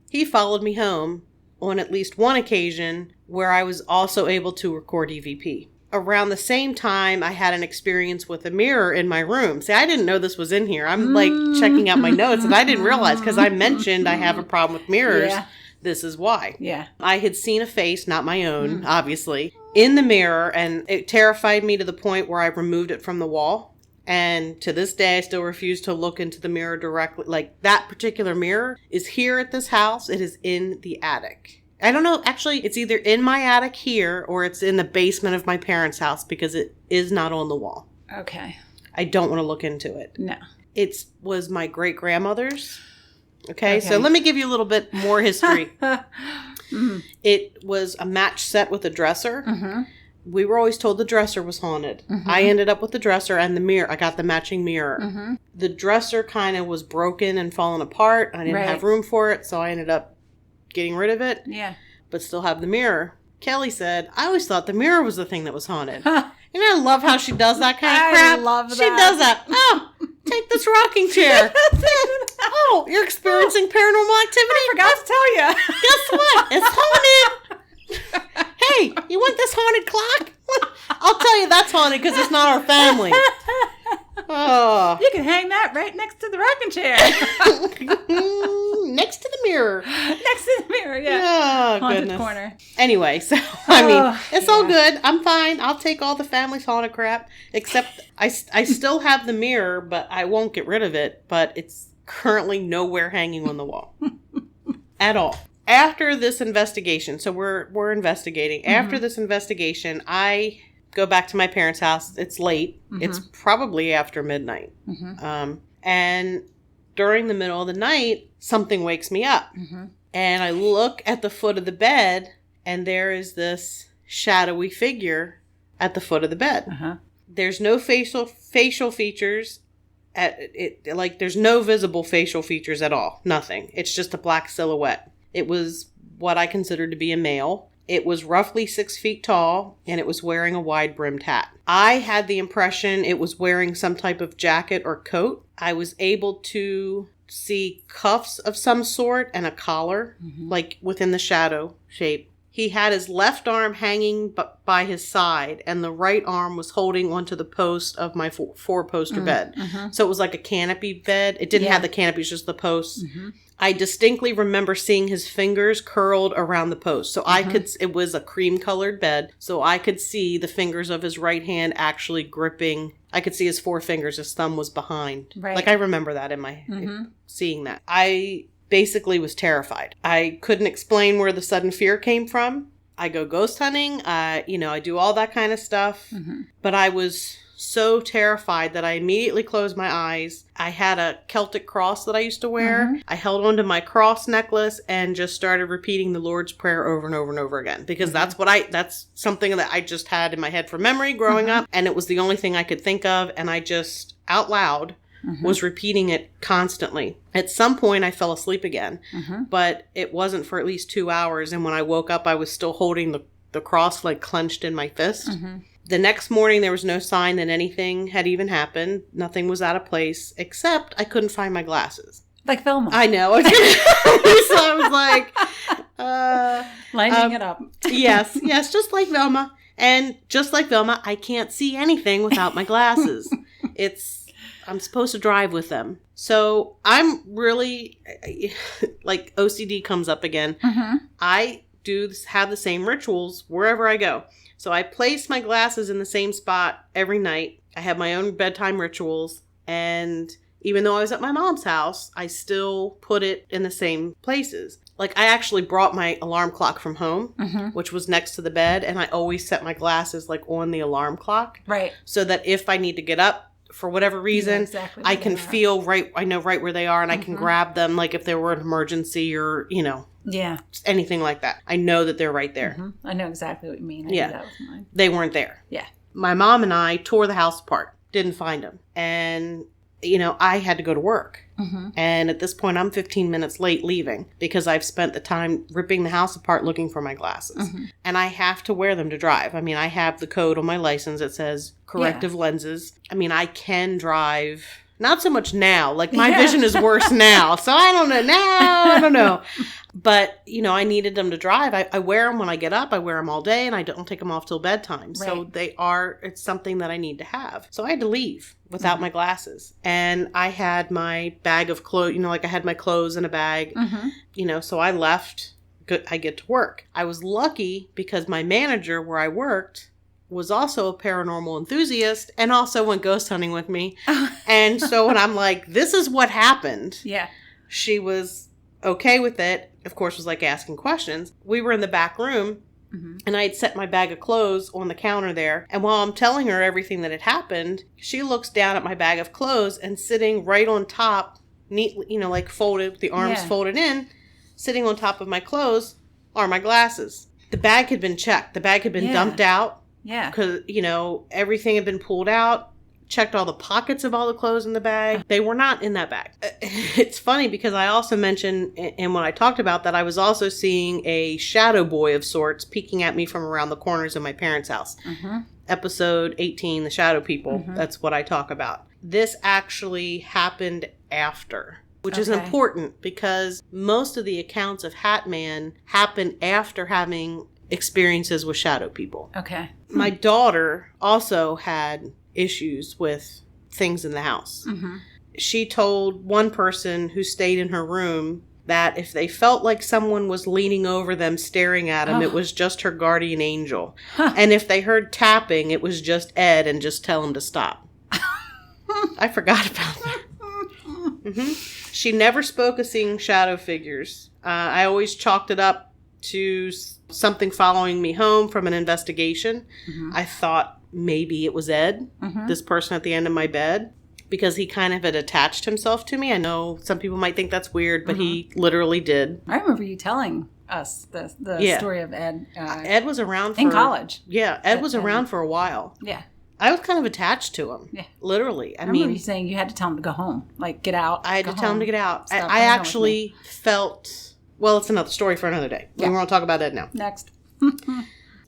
He followed me home on at least one occasion where I was also able to record EVP. Around the same time, I had an experience with a mirror in my room. See, I didn't know this was in here. I'm like checking out my notes, and I didn't realize, because I mentioned I have a problem with mirrors. Yeah. This is why. Yeah. I had seen a face, not my own, obviously, in the mirror, and it terrified me to the point where I removed it from the wall. And to this day, I still refuse to look into the mirror directly. Like, that particular mirror is here at this house. It is in the attic. I don't know. Actually, it's either in my attic here or it's in the basement of my parents' house, because it is not on the wall. Okay. I don't want to look into it. No. It was my great-grandmother's. Okay, so let me give you a little bit more history. It was a match set with a dresser. Mm-hmm. We were always told the dresser was haunted. Mm-hmm. I ended up with the dresser and the mirror. I got the matching mirror. Mm-hmm. The dresser kind of was broken and fallen apart. I didn't have room for it, so I ended up getting rid of it. Yeah. But still have the mirror. Kelly said, I always thought the mirror was the thing that was haunted. And I love how she does that kind of crap. I love that. She does that. Oh, take this rocking chair. Oh, you're experiencing paranormal activity? I forgot to tell you. Guess what? It's haunted. Hey, you want this haunted clock? I'll tell you that's haunted because it's not our family. Oh. You can hang that right next to the rocking chair. Next to the mirror. Next to the mirror, yeah. Oh, haunted goodness. Corner. Anyway, so, I mean, it's all good. I'm fine. I'll take all the family's haunted crap. Except I still have the mirror, but I won't get rid of it. But it's currently nowhere hanging on the wall. At all. After this investigation, so we're investigating. Mm-hmm. After this investigation, I go back to my parents' house. It's late. Mm-hmm. It's probably after midnight. Mm-hmm. And during the middle of the night, something wakes me up. Mm-hmm. And I look at the foot of the bed, and there is this shadowy figure at the foot of the bed. Uh-huh. There's no facial features. There's no visible facial features at all. Nothing. It's just a black silhouette. It was what I considered to be a male. It was roughly 6 feet tall, and it was wearing a wide-brimmed hat. I had the impression it was wearing some type of jacket or coat. I was able to see cuffs of some sort and a collar, like within the shadow shape. He had his left arm hanging by his side, and the right arm was holding onto the post of my four-poster bed. Mm-hmm. So it was like a canopy bed. It didn't have the canopy, it was just the posts. Mm-hmm. I distinctly remember seeing his fingers curled around the post. So it was a cream-colored bed, so I could see the fingers of his right hand actually gripping. I could see his 4 fingers. His thumb was behind. Right. Like, I remember that in my seeing that. I basically was terrified. I couldn't explain where the sudden fear came from. I go ghost hunting. I do all that kind of stuff. Mm-hmm. But I was so terrified that I immediately closed my eyes. I had a Celtic cross that I used to wear. Mm-hmm. I held onto my cross necklace and just started repeating the Lord's Prayer over and over and over again. Because that's something that I just had in my head from memory growing up. And it was the only thing I could think of. And I just, out loud, was repeating it constantly. At some point, I fell asleep again. Mm-hmm. But it wasn't for at least 2 hours. And when I woke up, I was still holding the cross like clenched in my fist. Mm-hmm. The next morning, there was no sign that anything had even happened. Nothing was out of place, except I couldn't find my glasses. Like Velma. I know. So I was like... lining it up. Yes, just like Velma. And just like Velma, I can't see anything without my glasses. I'm supposed to drive with them. So I'm really... like, OCD comes up again. Mm-hmm. I do have the same rituals wherever I go. So I place my glasses in the same spot every night. I have my own bedtime rituals. And even though I was at my mom's house, I still put it in the same places. Like, I actually brought my alarm clock from home, which was next to the bed. And I always set my glasses, like, on the alarm clock. Right. So that if I need to get up for whatever reason, exactly I can feel I know right where they are, and I can grab them, like if there were an emergency or, anything like that. I know that they're right there. Mm-hmm. I know exactly what you mean. I do that with mine. They weren't there. Yeah. My mom and I tore the house apart, didn't find them. And, I had to go to work. Mm-hmm. And at this point, I'm 15 minutes late leaving because I've spent the time ripping the house apart looking for my glasses. Mm-hmm. And I have to wear them to drive. I mean, I have the code on my license that says corrective lenses. I mean, I can drive. Not so much now. Like, my vision is worse now. So I don't know. Now, I don't know. But, I needed them to drive. I wear them when I get up. I wear them all day, and I don't take them off till bedtime. Right. So it's something that I need to have. So I had to leave without my glasses. And I had my bag of clothes, like I had my clothes in a bag. Mm-hmm. So I left. I get to work. I was lucky because my manager where I worked was also a paranormal enthusiast and also went ghost hunting with me. And so when I'm like, this is what happened. Yeah. She was okay with it. Of course, was like asking questions. We were in the back room and I had set my bag of clothes on the counter there. And while I'm telling her everything that had happened, she looks down at my bag of clothes and sitting right on top, neatly, like folded, the arms folded in, sitting on top of my clothes are my glasses. The bag had been checked. The bag had been dumped out. Yeah. Because, everything had been pulled out, checked all the pockets of all the clothes in the bag. They were not in that bag. It's funny because I also mentioned, and when I talked about that, I was also seeing a shadow boy of sorts peeking at me from around the corners of my parents' house. Mm-hmm. Episode 18, The Shadow People. Mm-hmm. That's what I talk about. This actually happened after. Which is important because most of the accounts of Hatman happen after having experiences with shadow people. Okay. My daughter also had issues with things in the house. Mm-hmm. She told one person who stayed in her room that if they felt like someone was leaning over them staring at them, it was just her guardian angel. Huh. And if they heard tapping, it was just Ed and just tell him to stop. I forgot about that. Mm-hmm. She never spoke of seeing shadow figures. I always chalked it up to something following me home from an investigation. Mm-hmm. I thought maybe it was Ed, this person at the end of my bed, because he kind of had attached himself to me. I know some people might think that's weird, but he literally did. I remember you telling us the story of Ed. Ed was around in college. Yeah, Ed was around for a while. Yeah. I was kind of attached to him. Yeah. Literally. I mean, you saying you had to tell him to go home. Like, get out. I had to tell him to get out. I actually felt... Well, it's another story for another day. Yeah. We won't talk about Ed now. Next.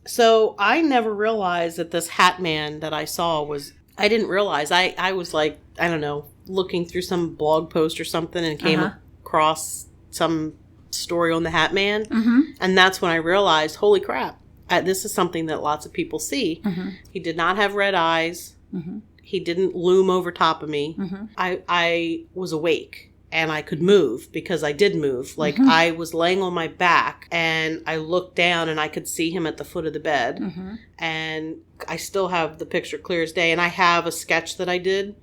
So I never realized that this Hatman that I saw was... I didn't realize. I was like, I don't know, looking through some blog post or something and came across some story on the Hatman. Mm-hmm. And that's when I realized, holy crap, this is something that lots of people see. Mm-hmm. He did not have red eyes. Mm-hmm. He didn't loom over top of me. Mm-hmm. I was awake. And I could move because I did move. Like, I was laying on my back and I looked down and I could see him at the foot of the bed. Mm-hmm. And I still have the picture clear as day. And I have a sketch that I did,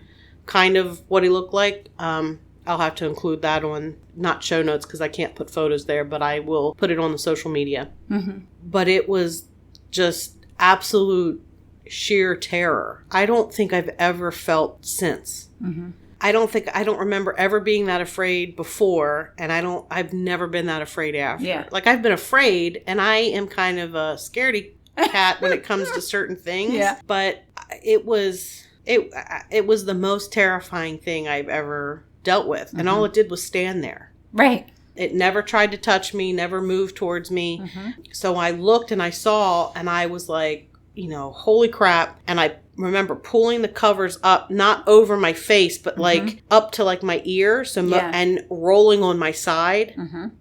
kind of what he looked like. I'll have to include that on, not show notes because I can't put photos there, but I will put it on the social media. Mm-hmm. But it was just absolute sheer terror. I don't think I've ever felt since. Mm-hmm. I don't remember ever being that afraid before, and I've never been that afraid after. Yeah. Like, I've been afraid, and I am kind of a scaredy cat when it comes to certain things. Yeah. But it was the most terrifying thing I've ever dealt with, and all it did was stand there. Right. It never tried to touch me, never moved towards me. Mm-hmm. So I looked and I saw, and I was like, holy crap. And I remember pulling the covers up, not over my face, but like up to like my ear. And rolling on my side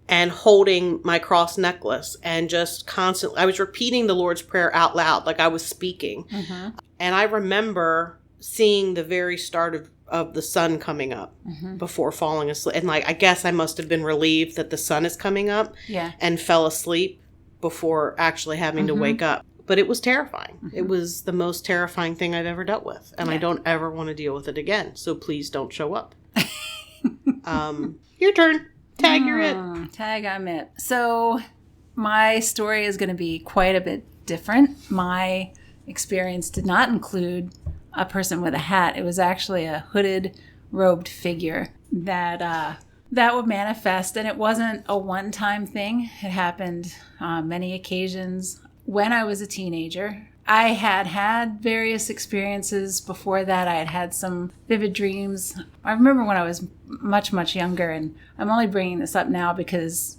and holding my cross necklace and just constantly, I was repeating the Lord's Prayer out loud, like I was speaking. Mm-hmm. And I remember seeing the very start of the sun coming up before falling asleep. And like, I guess I must have been relieved that the sun is coming up and fell asleep before actually having to wake up. But it was terrifying. Mm-hmm. It was the most terrifying thing I've ever dealt with. And I don't ever want to deal with it again. So please don't show up. Your turn. Tag, you're it. Tag, I'm it. So my story is going to be quite a bit different. My experience did not include a person with a hat. It was actually a hooded, robed figure that would manifest. And it wasn't a one-time thing. It happened many occasions. When I was a teenager, I had various experiences before that. I had some vivid dreams. I remember when I was much, much younger, and I'm only bringing this up now because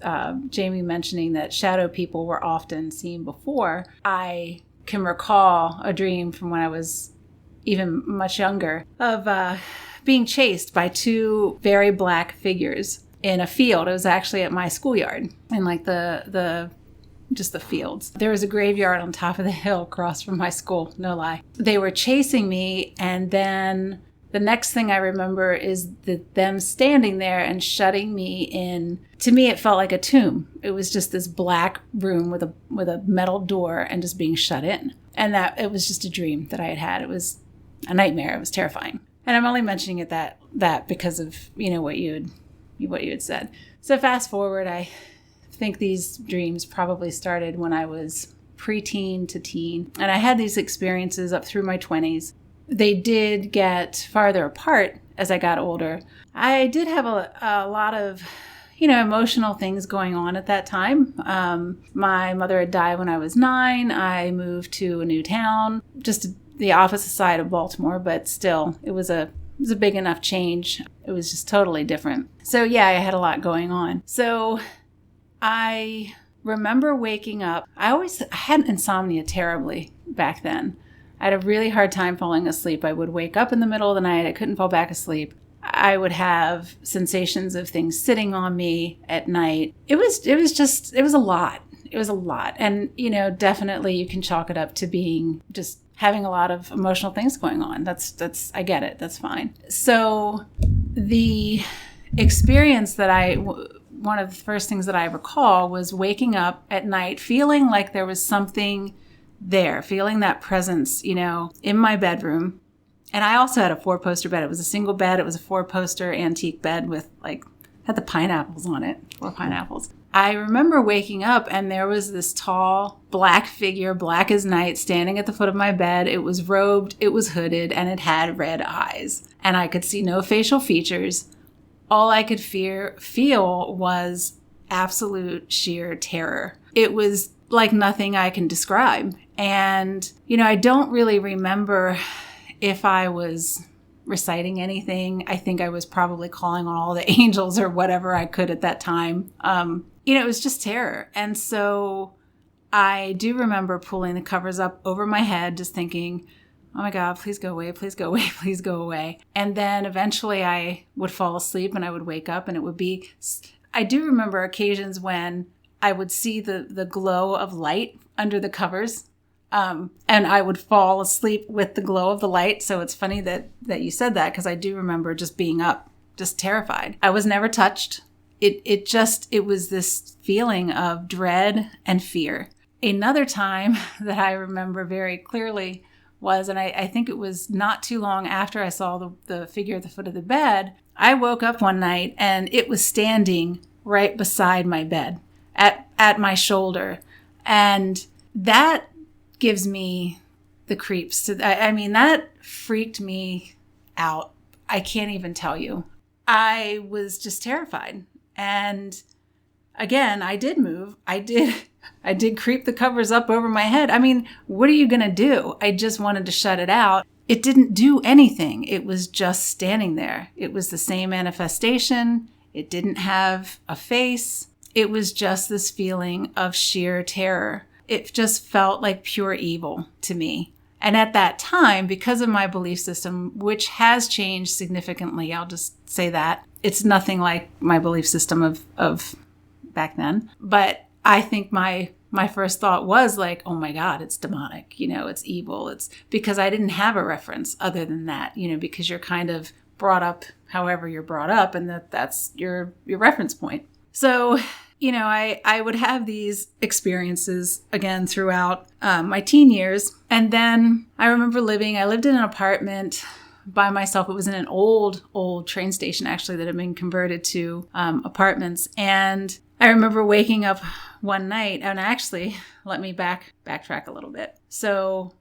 Jamie mentioning that shadow people were often seen before. I can recall a dream from when I was even much younger of being chased by two very black figures in a field. It was actually at my schoolyard, in like just the fields. There was a graveyard on top of the hill across from my school, no lie. They were chasing me, and then the next thing I remember is them standing there and shutting me in. To me, it felt like a tomb. It was just this black room with a metal door and just being shut in. And that it was just a dream that I had. It was a nightmare. It was terrifying. And I'm only mentioning it that because of what you had said. So fast forward, I think these dreams probably started when I was preteen to teen. And I had these experiences up through my 20s. They did get farther apart as I got older. I did have a lot of, emotional things going on at that time. My mother had died when I was 9. I moved to a new town, just the opposite side of Baltimore, but still, it was a big enough change. It was just totally different. So yeah, I had a lot going on. So I remember waking up. I had insomnia terribly back then. I had a really hard time falling asleep. I would wake up in the middle of the night. I couldn't fall back asleep. I would have sensations of things sitting on me at night. It was a lot. It was a lot. And, definitely you can chalk it up to being just having a lot of emotional things going on. I get it. That's fine. So the experience one of the first things that I recall was waking up at night, feeling like there was something there, feeling that presence, in my bedroom. And I also had a 4-poster bed. It was a single bed. It was a 4-poster antique bed with had the pineapples on it, 4 pineapples. I remember waking up and there was this tall black figure, black as night, standing at the foot of my bed. It was robed, it was hooded, and it had red eyes. And I could see no facial features. All I could feel was absolute sheer terror. It was like nothing I can describe. And, I don't really remember if I was reciting anything. I think I was probably calling on all the angels or whatever I could at that time. It was just terror. And so I do remember pulling the covers up over my head, just thinking, oh my God, please go away, please go away, please go away. And then eventually I would fall asleep and I would wake up and it would be, I do remember occasions when I would see the glow of light under the covers. And I would fall asleep with the glow of the light. So it's funny that you said that, because I do remember just being up, just terrified. I was never touched. It was this feeling of dread and fear. Another time that I remember very clearly was, and I think it was not too long after I saw the figure at the foot of the bed, I woke up one night and it was standing right beside my bed at my shoulder. And that gives me the creeps. That freaked me out. I can't even tell you. I was just terrified. And again, I did move. I did creep the covers up over my head. What are you going to do? I just wanted to shut it out. It didn't do anything. It was just standing there. It was the same manifestation. It didn't have a face. It was just this feeling of sheer terror. It just felt like pure evil to me. And at that time, because of my belief system, which has changed significantly, I'll just say that, it's nothing like my belief system of back then. But I think my first thought was like, oh my God, it's demonic, it's evil. It's because I didn't have a reference other than that, because you're kind of brought up however you're brought up, and that's your reference point. So, I would have these experiences again throughout my teen years. And then I remember I lived in an apartment by myself. It was in an old train station, actually, that had been converted to apartments. And I remember waking up one night, and actually, let me backtrack a little bit. So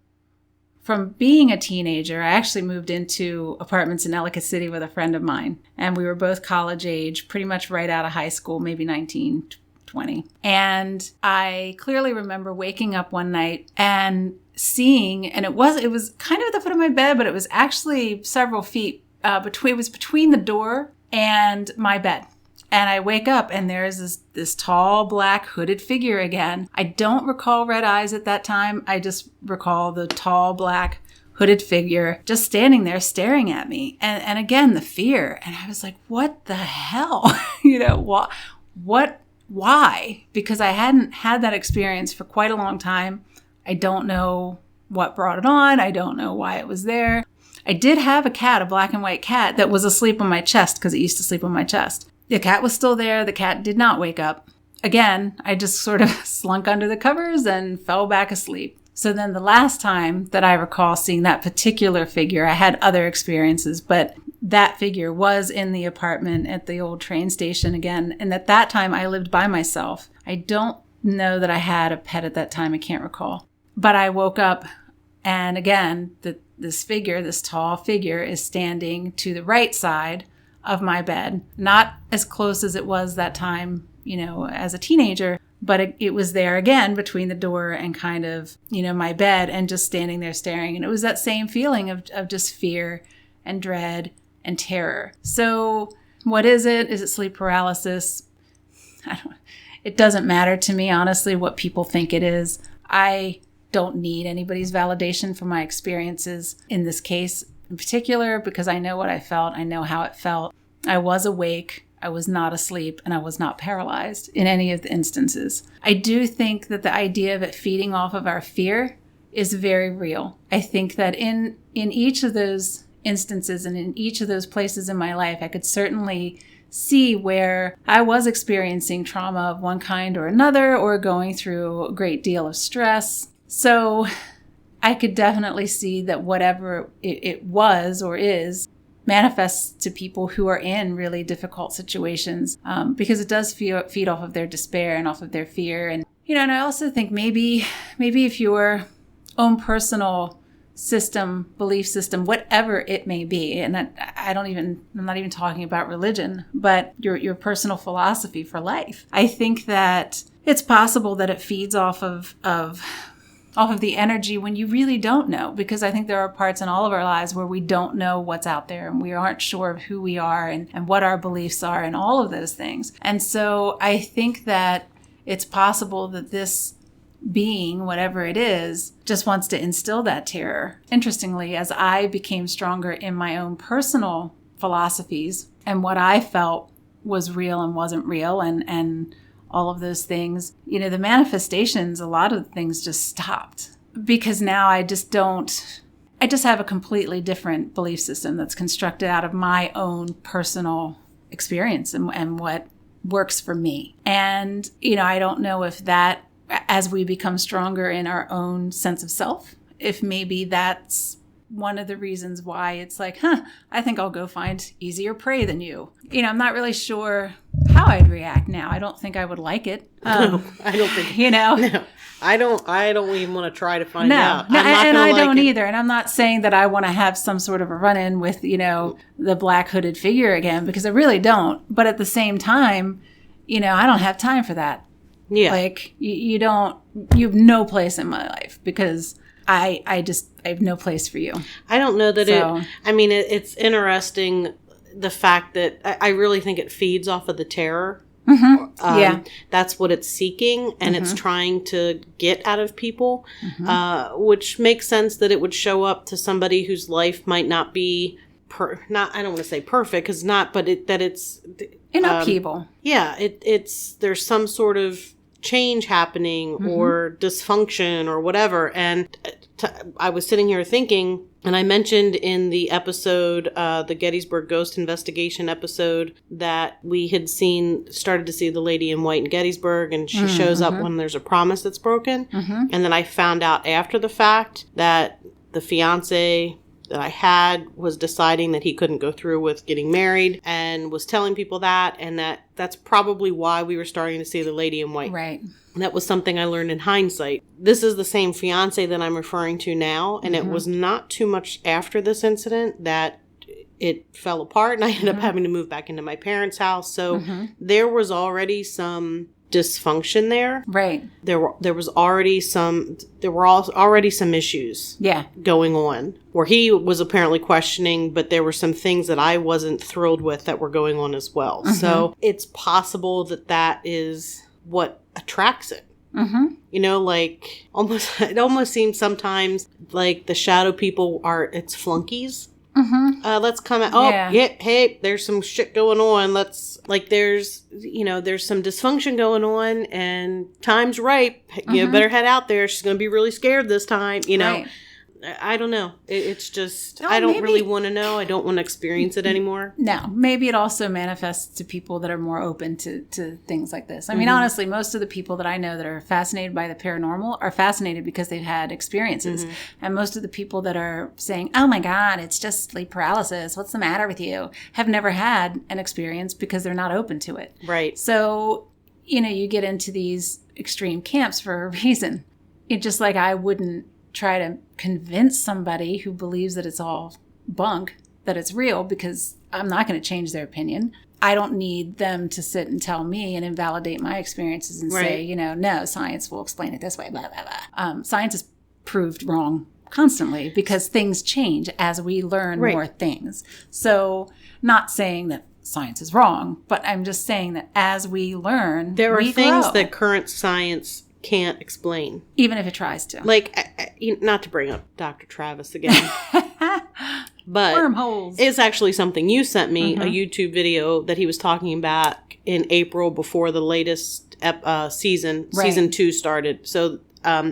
from being a teenager, I actually moved into apartments in Ellicott City with a friend of mine. And we were both college age, pretty much right out of high school, maybe 19, 20. And I clearly remember waking up one night and seeing, and it was kind of at the foot of my bed, but it was actually several feet between the door and my bed. And I wake up and there's this tall, black, hooded figure again. I don't recall red eyes at that time. I just recall the tall, black, hooded figure just standing there staring at me. And again, the fear. And I was like, what the hell? Why? Because I hadn't had that experience for quite a long time. I don't know what brought it on. I don't know why it was there. I did have a cat, a black and white cat, that was asleep on my chest because it used to sleep on my chest. The cat was still there. The cat did not wake up. Again, I just sort of slunk under the covers and fell back asleep. So then the last time that I recall seeing that particular figure, I had other experiences, but that figure was in the apartment at the old train station again. And at that time, I lived by myself. I don't know that I had a pet at that time. I can't recall. But I woke up and again, this tall figure is standing to the right side of my bed, not as close as it was that time, as a teenager, but it was there again between the door and kind of, my bed and just standing there staring. And it was that same feeling of just fear and dread and terror. So what is it? Is it sleep paralysis? It doesn't matter to me, honestly, what people think it is. I don't need anybody's validation for my experiences in this case in particular, because I know what I felt. I know how it felt. I was awake. I was not asleep, and I was not paralyzed in any of the instances. I do think that the idea of it feeding off of our fear is very real. I think that in each of those instances and in each of those places in my life, I could certainly see where I was experiencing trauma of one kind or another, or going through a great deal of stress. So I could definitely see that whatever it was or is manifests to people who are in really difficult situations, because it does feed off of their despair and off of their fear. And, and I also think maybe if your own personal system, belief system, whatever it may be, and I'm not even talking about religion, but your personal philosophy for life. I think that it's possible that it feeds off of the energy when you really don't know, because I think there are parts in all of our lives where we don't know what's out there and we aren't sure of who we are and what our beliefs are and all of those things. And so I think that it's possible that this being, whatever it is, just wants to instill that terror. Interestingly, as I became stronger in my own personal philosophies and what I felt was real and wasn't real and all of those things, the manifestations, a lot of things just stopped, because now I just have a completely different belief system that's constructed out of my own personal experience and what works for me. And, I don't know if that, as we become stronger in our own sense of self, if maybe that's one of the reasons why it's like, I think I'll go find easier prey than you. I'm not really sure how I'd react now. I don't think I would like it. No, I don't think. No, I don't even want to try to find out. No, and I don't either. And I'm not saying that I want to have some sort of a run-in with, the black hooded figure again, because I really don't. But at the same time, I don't have time for that. Yeah. Like you have no place in my life, because I have no place for you. I don't know that it's interesting, the fact that I really think it feeds off of the terror. Mm-hmm. That's what it's seeking, and it's trying to get out of people, which makes sense that it would show up to somebody whose life might not be I don't want to say perfect, because not, but it's in upheaval. There's some sort of change happening or dysfunction or whatever. And I was sitting here thinking, and I mentioned in the episode, the Gettysburg Ghost Investigation episode, that we had started to see the lady in white in Gettysburg, and she shows up when there's a promise that's broken. And then I found out after the fact that the fiance that I had was deciding that he couldn't go through with getting married, and was telling people that, and that that's probably why we were starting to see the lady in white. Right. And that was something I learned in hindsight. This is the same fiance that I'm referring to now, and it was not too much after this incident that it fell apart, and I ended up having to move back into my parents' house. So there was already some dysfunction there. Right. There were already some issues going on where he was apparently questioning, but there were some things that I wasn't thrilled with that were going on as well. So it's possible that is what attracts it. You know, like it almost seems sometimes like the shadow people it's flunkies. Let's come out. Oh, yeah. Hey, there's some shit going on. There's some dysfunction going on, and time's ripe. You better head out there. She's going to be really scared this time, you know. Right. I don't know. It's just, I don't really want to know. I don't want to experience it anymore. No, maybe it also manifests to people that are more open to things like this. I mean, honestly, most of the people that I know that are fascinated by the paranormal are fascinated because they've had experiences. And most of the people that are saying, oh my God, it's just sleep paralysis. What's the matter with you? Have never had an experience because they're not open to it. Right. So, you get into these extreme camps for a reason. It's just like I wouldn't try to convince somebody who believes that it's all bunk that it's real, because I'm not going to change their opinion. I don't need them to sit and tell me and invalidate my experiences and say, no, science will explain it this way, blah, blah, blah. Science is proved wrong constantly because things change as we learn more things. So not saying that science is wrong, but I'm just saying that as we learn, there are things that current science can't explain, even if it tries to. Like, not to bring up Dr. Travis again, but wormholes. It's actually something you sent me, a YouTube video that he was talking about in April before the latest season 2 started. So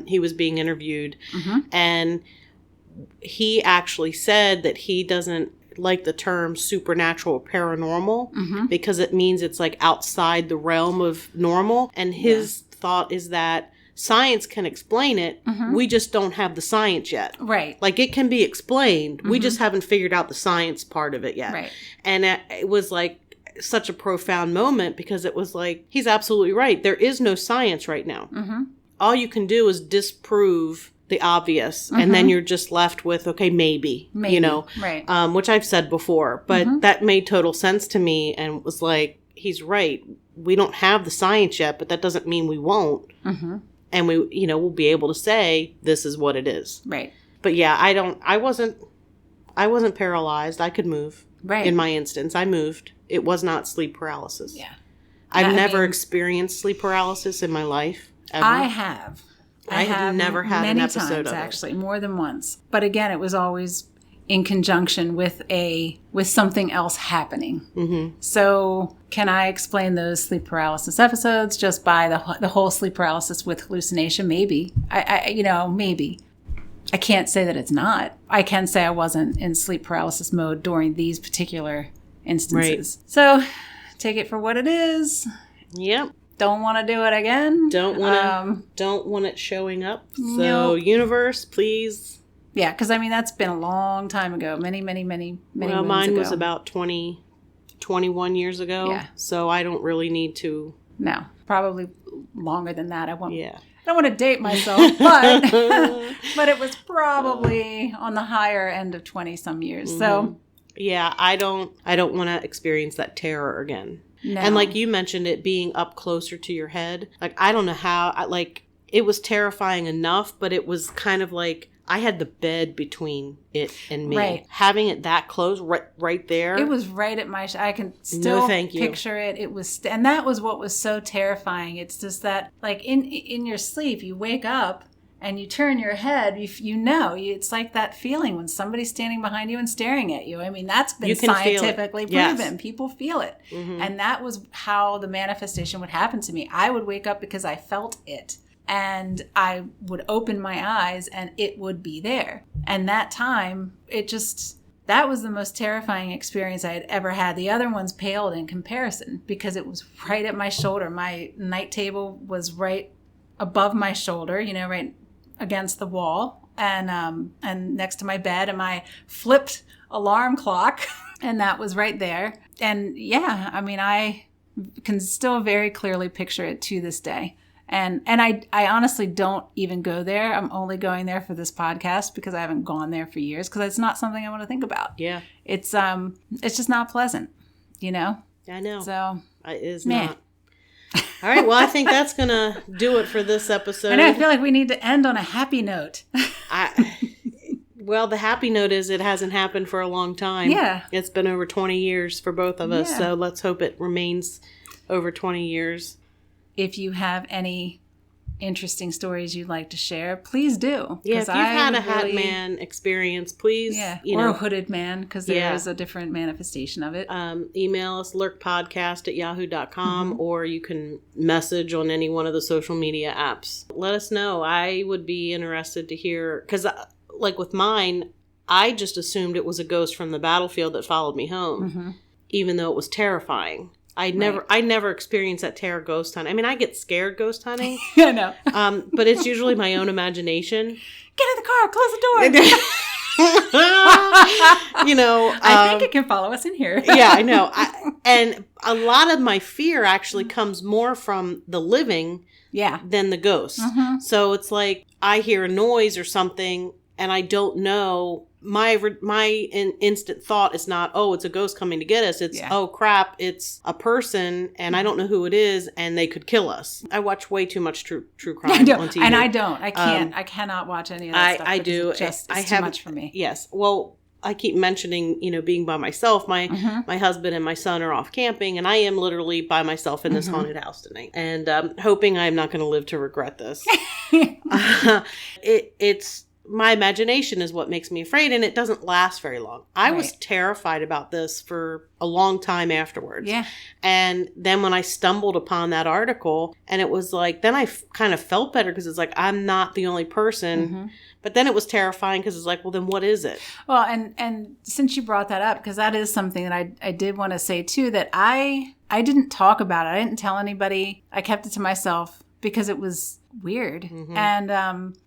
he was being interviewed, and he actually said that he doesn't like the term supernatural or paranormal because it means it's like outside the realm of normal, and his thought is that science can explain it. We just don't have the science yet. Right. Like, it can be explained. We just haven't figured out the science part of it yet. Right. And it was like such a profound moment because it was like, he's absolutely right. There is no science right now. All you can do is disprove the obvious, and then you're just left with, okay, maybe. Right. Which I've said before, but that made total sense to me, and was like, he's right. We don't have the science yet, but that doesn't mean we won't. And we'll be able to say this is what it is. Right. But yeah, I wasn't paralyzed. I could move. Right. In my instance, I moved. It was not sleep paralysis. Yeah. I've never experienced sleep paralysis in my life. Ever. I have. I have never had an episode many of times, it. actually, more than once. But again, it was always in conjunction with something else happening. So can I explain those sleep paralysis episodes just by the whole sleep paralysis with hallucination? Maybe. Maybe. I can't say that it's not. I can say I wasn't in sleep paralysis mode during these particular instances. Right. So take it for what it is. Yep. Don't want to do it again. Don't want it showing up. So Nope. Universe, please. Yeah, because that's been a long time ago. Many moons Well, mine ago. was about 21 years ago. Yeah. So I don't really need to. No, probably longer than that. I Yeah. don't want to date myself, but but it was probably on the higher end of 20 some years. So yeah, I don't want to experience that terror again. No. And like you mentioned, it being up closer to your head. Like, I don't know how. It was terrifying enough, but it was kind of like I had the bed between it and me. Right. Having it that close, right there. It was right at my. I can still thank you. picture it. It was, and that was what was so terrifying. It's just that, like in your sleep, you wake up and you turn your head. It's like that feeling when somebody's standing behind you and staring at you. That's been scientifically proven. Yes. People feel it, and that was how the manifestation would happen to me. I would wake up because I felt it. And I would open my eyes and it would be there. And that time, that was the most terrifying experience I had ever had. The other ones paled in comparison because it was right at my shoulder. My night table was right above my shoulder, right against the wall, and next to my bed, and my flipped alarm clock, and that was right there. And yeah, can still very clearly picture it to this day. And I honestly don't even go there. I'm only going there for this podcast because I haven't gone there for years, because it's not something I want to think about. Yeah. It's just not pleasant, you know? I know. So it is not. All right. Well, I think that's going to do it for this episode. I know. I feel like we need to end on a happy note. Well, the happy note is it hasn't happened for a long time. Yeah. It's been over 20 years for both of us. Yeah. So let's hope it remains over 20 years. If you have any interesting stories you'd like to share, please do. Yeah, if you've had a Hatman experience, please. Yeah, or a hooded man, because there is a different manifestation of it. Email us, lurkpodcast@yahoo.com, or you can message on any one of the social media apps. Let us know. I would be interested to hear, because like with mine, I just assumed it was a ghost from the battlefield that followed me home, even though it was terrifying. I never experienced that terror ghost hunting. I mean, I get scared ghost hunting. I know. But it's usually my own imagination. Get in the car, close the door. I think it can follow us in here. Yeah, I know. And a lot of my fear actually comes more from the living than the ghost. So it's like I hear a noise or something and I don't know. My instant thought is not, oh, it's a ghost coming to get us. It's, oh, crap, it's a person, and I don't know who it is, and they could kill us. I watch way too much true crime on TV. And I don't. I can't. I cannot watch any of that stuff. I do. It's too much for me. Yes. Well, I keep mentioning, being by myself. My husband and my son are off camping, and I am literally by myself in this haunted house tonight. And hoping I'm not going to live to regret this. It's... My imagination is what makes me afraid, and it doesn't last very long. I was terrified about this for a long time afterwards. Yeah. And then when I stumbled upon that article, and it was like, then I kind of felt better because it's like, I'm not the only person. But then it was terrifying because it's like, well, then what is it? Well, and since you brought that up, because that is something that I did want to say too, that I didn't talk about it. I didn't tell anybody. I kept it to myself because it was weird. And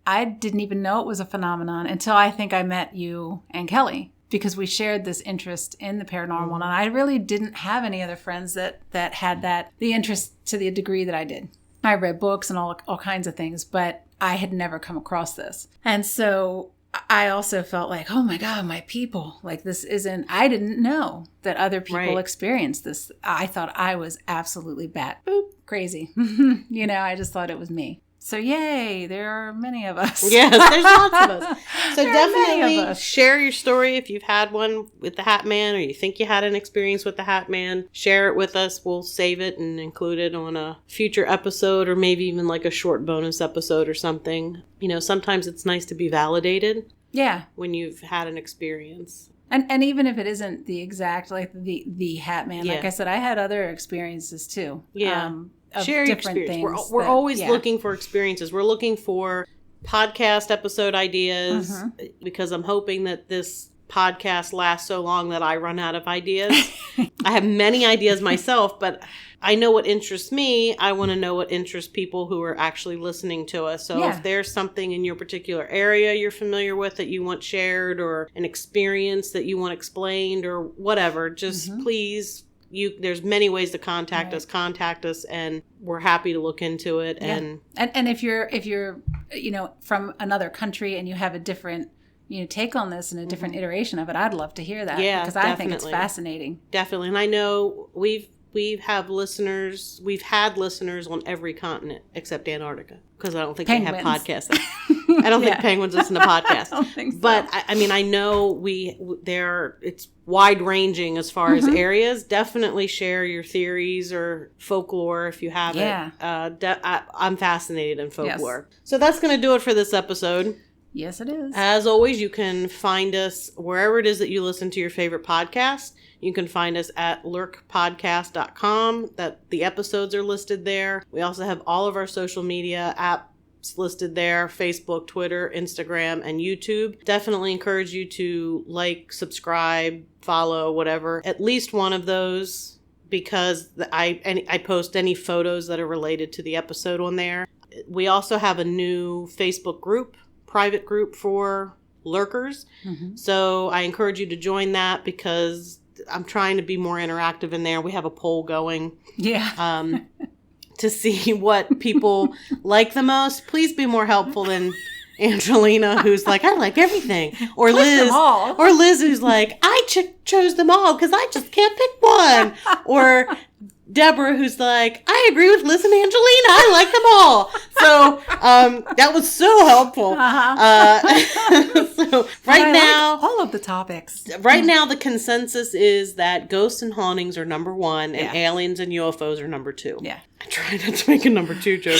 I didn't even know it was a phenomenon until I think I met you and Kelly, because we shared this interest in the paranormal. And I really didn't have any other friends that had the interest to the degree that I did. I read books and all kinds of things, but I had never come across this. And so I also felt like, oh my God, my people, like I didn't know that other people experienced this. I thought I was absolutely crazy. I just thought it was me. So yay, there are many of us. Yes, there's lots of us. So definitely share your story if you've had one with the Hatman, or you think you had an experience with the Hatman. Share it with us. We'll save it and include it on a future episode, or maybe even like a short bonus episode or something. Sometimes it's nice to be validated. Yeah. When you've had an experience. And even if it isn't the exact, like the Hatman, like I said, I had other experiences too. Yeah. Share your experience. We're always looking for experiences. We're looking for podcast episode ideas, because I'm hoping that this podcast lasts so long that I run out of ideas. I have many ideas myself, but I know what interests me. I want to know what interests people who are actually listening to us. So if there's something in your particular area you're familiar with that you want shared, or an experience that you want explained, or whatever, just please... there's many ways to contact us, and we're happy to look into it. And if you're from another country and you have a different take on this and a different iteration of it, I'd love to hear that, because I think it's fascinating. Definitely. And I know we've had listeners on every continent except Antarctica, because I don't think penguins. They have podcasts there. I don't think penguins listen to podcasts. I don't think so. But I mean, I know it's wide ranging as far as areas. Definitely share your theories or folklore if you have it. I'm fascinated in folklore. Yes. So that's going to do it for this episode. Yes, it is. As always, you can find us wherever it is that you listen to your favorite podcast. You can find us at lurkpodcast.com. The episodes are listed there. We also have all of our social media apps listed there: Facebook, Twitter, Instagram, and YouTube. Definitely encourage you to like, subscribe, follow, whatever. At least one of those, because I post any photos that are related to the episode on there. We also have a new Facebook group, private group for lurkers. So I encourage you to join that, because I'm trying to be more interactive in there. We have a poll going. Yeah. To see what people like the most. Please be more helpful than Angelina, who's like, I like everything. Or Liz, who's like, I chose them all because I just can't pick one. Or Deborah, who's like, I agree with Liz and Angelina. I like them all. So that was so helpful. So right now, like all of the topics. Right now, the consensus is that ghosts and hauntings are number 1, and aliens and UFOs are number 2. Yeah. I try not to make a number 2 joke.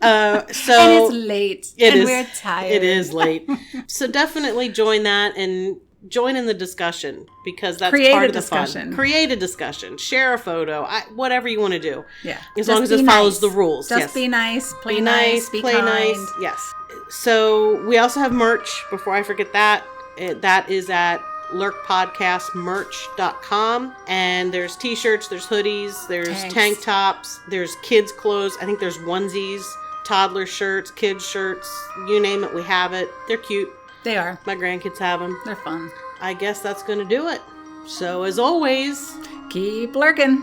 And it's late. We're tired. It is late. So definitely join that and join in the discussion, because that's part of the fun. Create a discussion. Share a photo. Whatever you want to do. Yeah. As long as it follows the rules. Just be nice. Play play kind. nice. Yes. So we also have merch. Before I forget that, that is at lurkpodcastmerch.com, and there's t-shirts, there's hoodies, there's tank tops, there's kids clothes, I think there's onesies, toddler shirts, kids shirts, you name it, we have it. They're cute. They are. My grandkids have them. They're fun. I guess that's gonna do it. So as always, keep lurking.